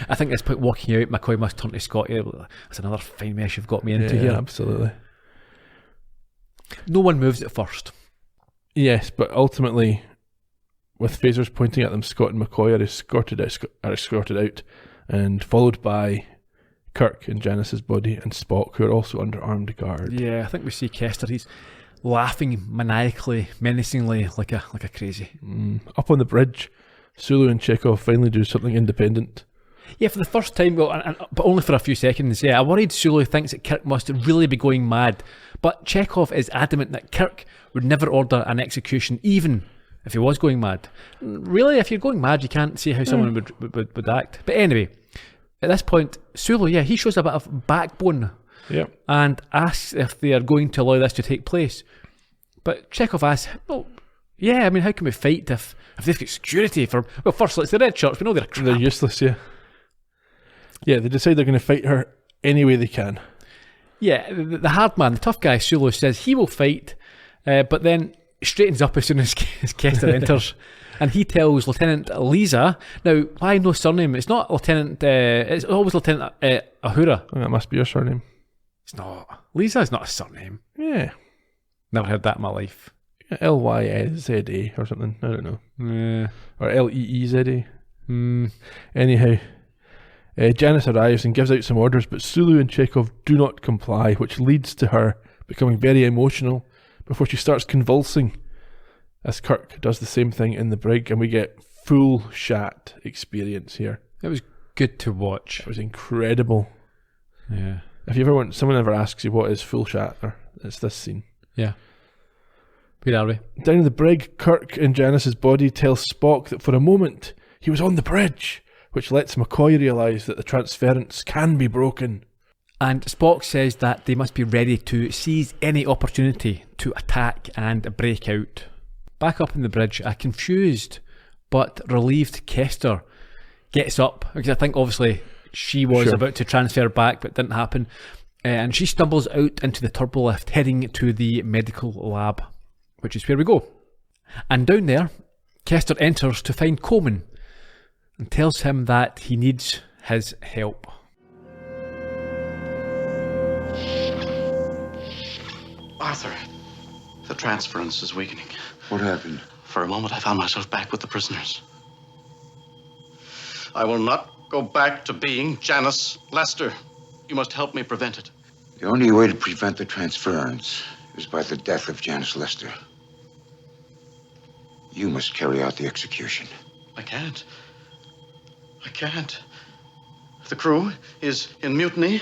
I think this point walking out, McCoy must turn to Scotty. That's another fine mess you've got me into here. Absolutely. No one moves at first. Yes, but ultimately, with phasers pointing at them, Scott and McCoy are escorted out and followed by Kirk and Janice's body and Spock, who are also under armed guard. Yeah, I think we see Kester. He's laughing maniacally, menacingly, like a crazy. Up on the bridge, Sulu and Chekhov finally do something independent. Yeah, for the first time, but only for a few seconds. Yeah, I worried Sulu thinks that Kirk must really be going mad, but Chekhov is adamant that Kirk would never order an execution, even if he was going mad. Really, if you're going mad, you can't see how someone would act. But anyway, at this point, Sulu, he shows a bit of backbone and asks if they are going to allow this to take place. But Chekhov asks, well, yeah, I mean, how can we fight if they've got security for... Well, firstly, it's the Red Shirts. We know they're crap. They're useless, yeah. Yeah, they decide they're going to fight her any way they can. Yeah, the hard man, the tough guy, Sulu, says he will fight, but then straightens up as soon as Kester enters. And he tells Lieutenant Lisa, now, why no surname? It's not Lieutenant, it's always Lieutenant Ahura. I think that must be her surname. It's not. Lisa is not a surname. Yeah. Never heard that in my life. Lyza or something. I don't know. Yeah. Or Leeza. Anyhow, Janice arrives and gives out some orders, but Sulu and Chekhov do not comply, which leads to her becoming very emotional before she starts convulsing, as Kirk does the same thing in the brig, and we get full Shat experience here. It was good to watch. It was incredible. Yeah. If you ever someone ever asks you what is full Shat, it's this scene. Yeah. Where are we? Down in the brig, Kirk and Janice's body tells Spock that for a moment he was on the bridge, which lets McCoy realise that the transference can be broken. And Spock says that they must be ready to seize any opportunity to attack and break out. Back up in the bridge, a confused but relieved Kester gets up, because I think obviously she was about to transfer back, but it didn't happen. And she stumbles out into the turbolift, heading to the medical lab, which is where we go. And down there, Kester enters to find Coleman and tells him that he needs his help. Arthur, the transference is weakening. What happened? For a moment, I found myself back with the prisoners. I will not go back to being Janice Lester. You must help me prevent it. The only way to prevent the transference is by the death of Janice Lester. You must carry out the execution. I can't. The crew is in mutiny.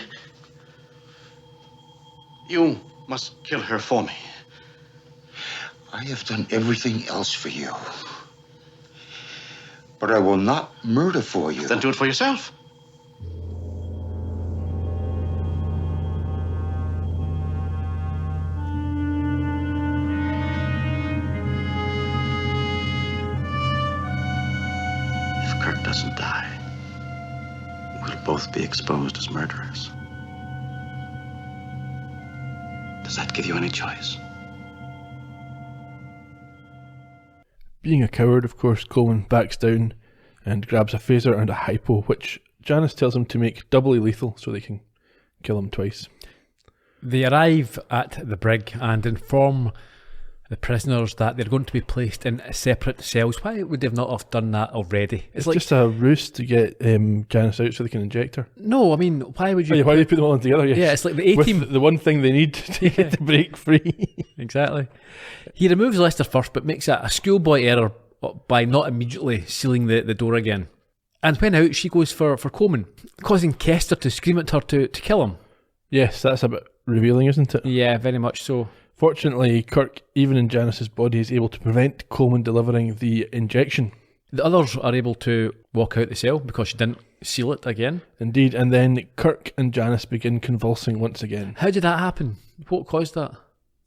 You must kill her for me. I have done everything else for you. But I will not murder for you. Then do it for yourself. If Kirk doesn't die, we'll both be exposed as murderers. Does that give you any choice? Being a coward, of course, Coleman backs down and grabs a phaser and a hypo, which Janice tells him to make doubly lethal so they can kill him twice. They arrive at the brig and inform the prisoners that they're going to be placed in separate cells. Why would they have not have done that already? It's like just a ruse to get Janice out so they can inject her. No, I mean, why would you? Why do they put them all in together? Yes. Yeah, it's like the A-team. With the one thing they need to get the break free. Exactly. He removes Lester first, but makes a schoolboy error by not immediately sealing the door again. And when out, she goes for Coleman, causing Kester to scream at her to kill him. Yes, that's a bit revealing, isn't it? Yeah, very much so. Fortunately, Kirk, even in Janice's body, is able to prevent Coleman delivering the injection. The others are able to walk out the cell because she didn't seal it again. Indeed, and then Kirk and Janice begin convulsing once again. How did that happen? What caused that?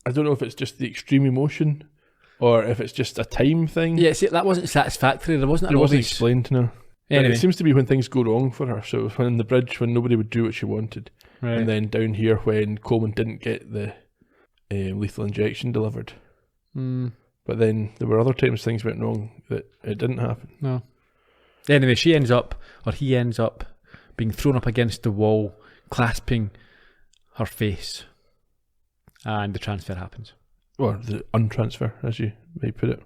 I don't know if it's just the extreme emotion or if it's just a time thing. Yeah, see, that wasn't satisfactory. There wasn't. It wasn't explained, no. Anyway. It seems to be when things go wrong for her. So it was when in the bridge when nobody would do what she wanted, right. And then down here when Coleman didn't get the lethal injection delivered. But then there were other times things went wrong that it didn't happen. No. Anyway, he ends up being thrown up against the wall, clasping her face, and the transfer happens. Or the untransfer, as you may put it.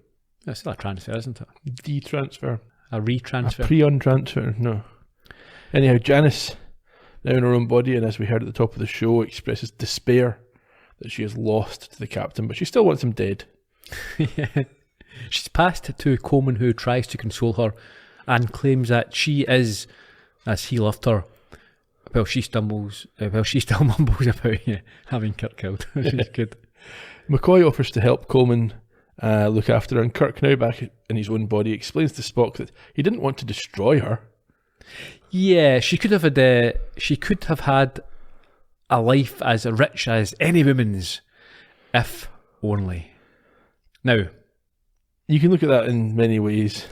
It's still a transfer, isn't it? De-transfer. A retransfer. A pre-untransfer, no. Anyhow, Janice, now in her own body, and as we heard at the top of the show, expresses despair that she has lost to the captain, but she still wants him dead. Yeah. She's passed to Coleman, who tries to console her and claims that she is, as he loved her, she still mumbles about having Kirk killed, which is good. McCoy offers to help Coleman look after her, and Kirk, now back in his own body, explains to Spock that he didn't want to destroy her. Yeah, she could have had a life as rich as any woman's, if only. Now, you can look at that in many ways.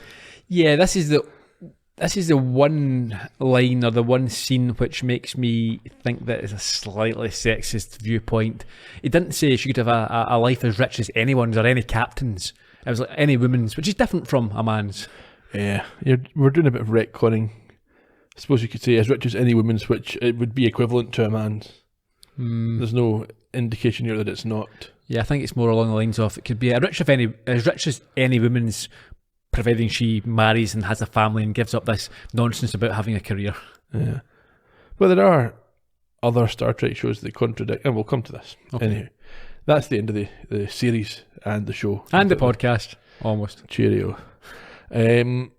Yeah, this is the one line or the one scene which makes me think that it's a slightly sexist viewpoint. He didn't say she could have a life as rich as anyone's or any captain's. It was like any woman's, which is different from a man's. Yeah, we're doing a bit of retconning. I suppose you could say as rich as any woman's, which it would be equivalent to a man's. There's no indication here that it's not. Yeah, I think it's more along the lines of it could be as rich as any woman's, providing she marries and has a family and gives up this nonsense about having a career. Yeah, but there are other Star Trek shows that contradict, and we'll come to this. Okay. Anyway, that's the end of the series and the show and the podcast. Almost. Cheerio. Do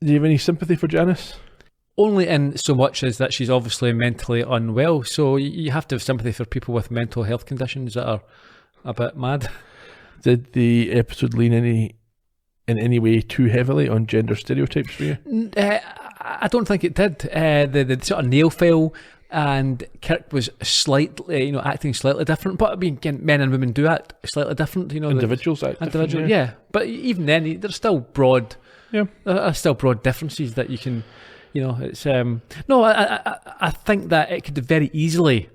you have any sympathy for Janice? Only in so much as that she's obviously mentally unwell, so you have to have sympathy for people with mental health conditions that are a bit mad. Did the episode lean in any way too heavily on gender stereotypes for you? I don't think it did. The sort of nail file, and Kirk was slightly, acting slightly different. But I mean, again, men and women do act slightly different. Individuals act different. Yeah. But even then, there's still broad. Yeah. There are still broad differences that you can. It's no. I think that it could very easily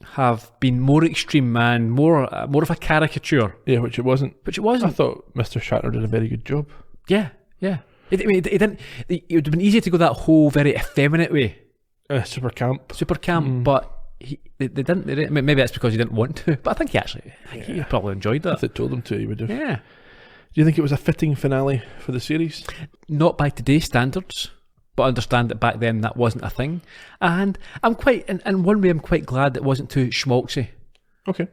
have been more extreme, man, more of a caricature. Yeah, which it wasn't. I thought Mr. Shatner did a very good job. Yeah. It didn't. It would have been easier to go that whole very effeminate way. Super camp, but they didn't. Maybe that's because he didn't want to. But I think he probably enjoyed that. If they told him to, he would have. Yeah. Do you think it was a fitting finale for the series? Not by today's standards. But I understand that back then that wasn't a thing. And I'm quite, in one way, I'm quite glad it wasn't too schmaltzy. Okay.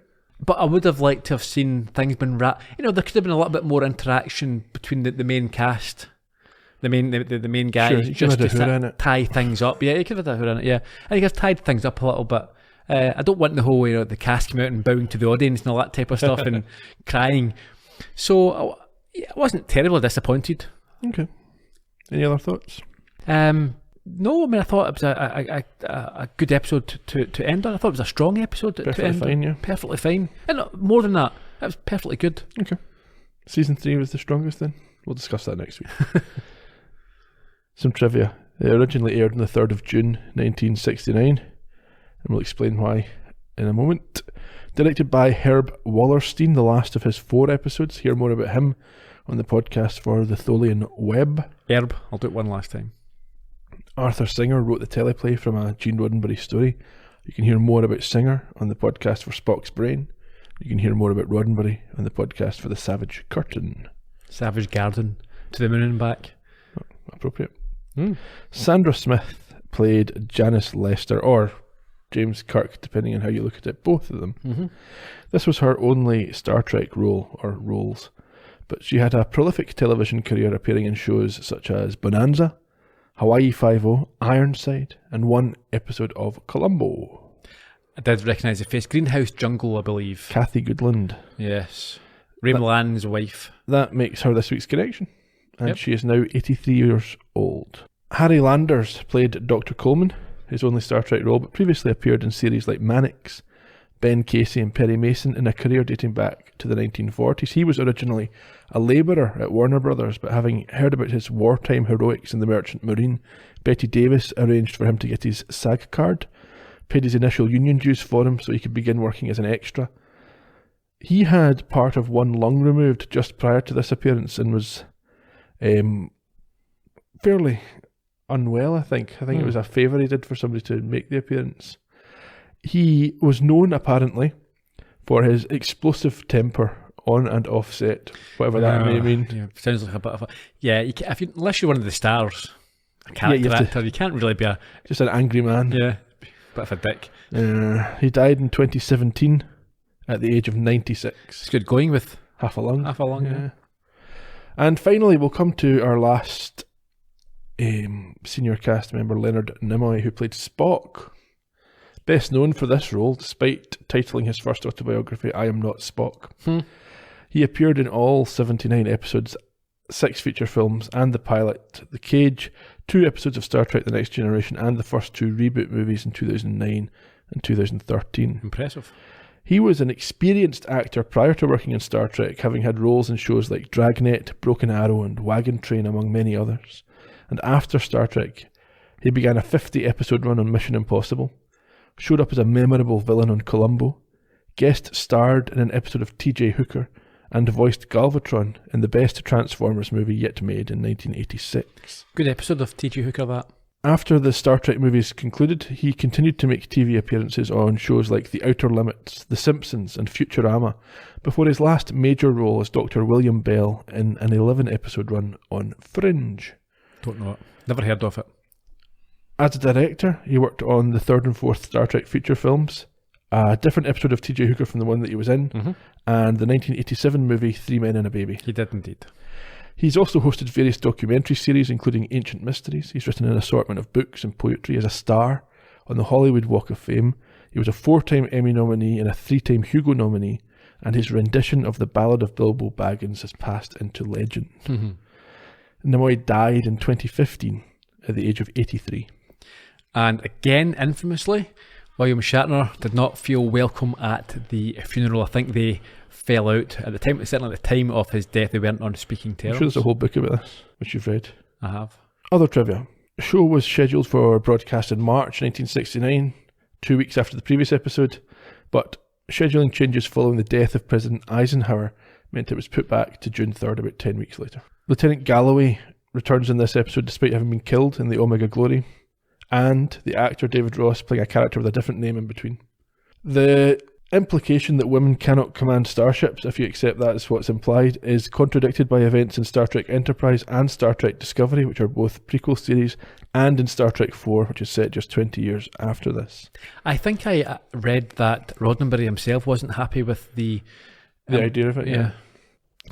But I would have liked to have seen things been wrapped. There could have been a little bit more interaction between the main cast, the main guys, sure, just to tie things up. Yeah, you could have had a hood in it, yeah. And you could have tied things up a little bit. I don't want the whole, the cast came out and bowing to the audience and all that type of stuff and crying. So I wasn't terribly disappointed. Okay. Any other thoughts? No, I mean, I thought it was a good episode to end on. I thought it was a strong episode to end fine, on. yeah. Perfectly fine. And more than that, it was perfectly good. Okay. Season 3 was the strongest then? We'll discuss that next week. Some trivia. It originally aired on the 3rd of June 1969, and we'll explain why in a moment. Directed by Herb Wallerstein, the last of his 4 episodes. Hear more about him on the podcast for the Tholian Web. Herb, I'll do it one last time. Arthur Singer wrote the teleplay from a Gene Roddenberry story. You can hear more about Singer on the podcast for Spock's Brain. You can hear more about Roddenberry on the podcast for The Savage Curtain. Savage Garden, To the Moon and Back. Appropriate. Sandra Smith played Janice Lester, or James Kirk, depending on how you look at it, both of them. This was her only Star Trek role, or roles, but she had a prolific television career appearing in shows such as Bonanza, Hawaii Five-0, Ironside, and one episode of Columbo. I did recognise the face. Greenhouse Jungle, I believe. Kathy Goodland. Yes. Ray Milan's wife. That makes her this week's connection, and she is now 83 years old. Harry Landers played Dr. Coleman, his only Star Trek role, but previously appeared in series like Mannix, Ben Casey and Perry Mason in a career dating back to the 1940s. He was originally a labourer at Warner Brothers, but having heard about his wartime heroics in the Merchant Marine, Betty Davis arranged for him to get his SAG card, paid his initial union dues for him so he could begin working as an extra. He had part of one lung removed just prior to this appearance and was fairly unwell, I think. It was a favour he did for somebody to make the appearance. He was known, apparently, for his explosive temper on and off set, whatever that may mean. Yeah, sounds like a bit of a... Yeah, unless you're one of the stars, a character actor, you can't really be a... Just an angry man. Yeah, bit of a dick. He died in 2017 at the age of 96. It's good going with... Half a lung. Yeah. And finally, we'll come to our last senior cast member, Leonard Nimoy, who played Spock. Best known for this role, despite titling his first autobiography, I Am Not Spock. He appeared in all 79 episodes, 6 feature films, and the pilot, The Cage, 2 episodes of Star Trek The Next Generation, and the first 2 reboot movies in 2009 and 2013. Impressive. He was an experienced actor prior to working in Star Trek, having had roles in shows like Dragnet, Broken Arrow, and Wagon Train, among many others. And after Star Trek, he began a 50-episode run on Mission Impossible, showed up as a memorable villain on Columbo, guest starred in an episode of T.J. Hooker, and voiced Galvatron in the best Transformers movie yet made in 1986. Good episode of T.J. Hooker, that. After the Star Trek movies concluded, he continued to make TV appearances on shows like The Outer Limits, The Simpsons, and Futurama, before his last major role as Dr. William Bell in an 11-episode run on Fringe. Don't know it. Never heard of it. As a director, he worked on the 3rd and 4th Star Trek feature films, a different episode of T.J. Hooker from the one that he was in, and the 1987 movie 3 Men and a Baby. He did indeed. He's also hosted various documentary series, including Ancient Mysteries. He's written an assortment of books and poetry. As a star on the Hollywood Walk of Fame, he was a 4-time Emmy nominee and a 3-time Hugo nominee, and his rendition of the Ballad of Bilbo Baggins has passed into legend. Nimoy died in 2015 at the age of 83. And again, infamously, William Shatner did not feel welcome at the funeral. I think they fell out at the time. Certainly at the time of his death, they weren't on speaking terms. I'm sure there's a whole book about this, which you've read. I have. Other trivia. The show was scheduled for broadcast in March 1969, 2 weeks after the previous episode, but scheduling changes following the death of President Eisenhower meant it was put back to June 3rd, about 10 weeks later. Lieutenant Galloway returns in this episode despite having been killed in the Omega Glory, and the actor David Ross playing a character with a different name in between. The implication that women cannot command starships, if you accept that as what's implied, is contradicted by events in Star Trek Enterprise and Star Trek Discovery, which are both prequel series, and in Star Trek 4, which is set just 20 years after this. I think I read that Roddenberry himself wasn't happy with the idea of it, yeah.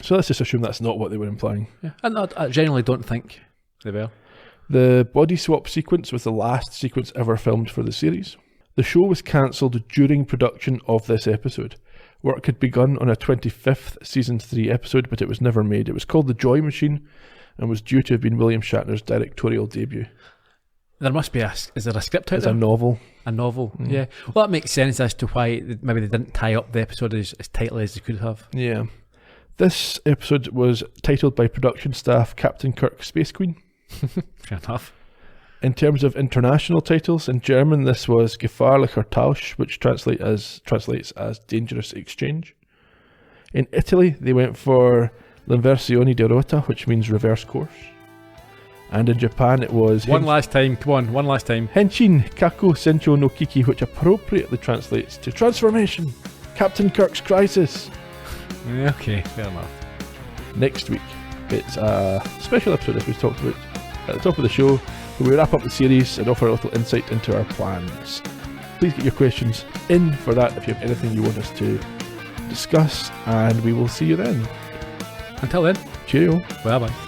So let's just assume that's not what they were implying. Yeah. And I genuinely don't think they were. The body swap sequence was the last sequence ever filmed for the series. The show was cancelled during production of this episode. Work had begun on a 25th Season 3 episode, but it was never made. It was called The Joy Machine and was due to have been William Shatner's directorial debut. There must be is there a script out It's there? a novel. A novel, yeah. Well, that makes sense as to why maybe they didn't tie up the episode as tightly as they could have. Yeah. This episode was titled by production staff Captain Kirk, Space Queen. Fair enough. In terms of international titles, in German this was Gefahrlicher Tausch, which translates as Dangerous Exchange. In Italy they went for L'Inversione di Rota, which means reverse course. And in Japan it was One last time. Henshin Kako Sencho no Kiki, which appropriately translates to transformation. Captain Kirk's crisis. Yeah, okay, fair enough. Next week, it's a special episode, as we talked about at the top of the show, where we wrap up the series and offer a little insight into our plans. Please get your questions in for that if you have anything you want us to discuss, and we will see you then. Until then, cheerio. bye bye.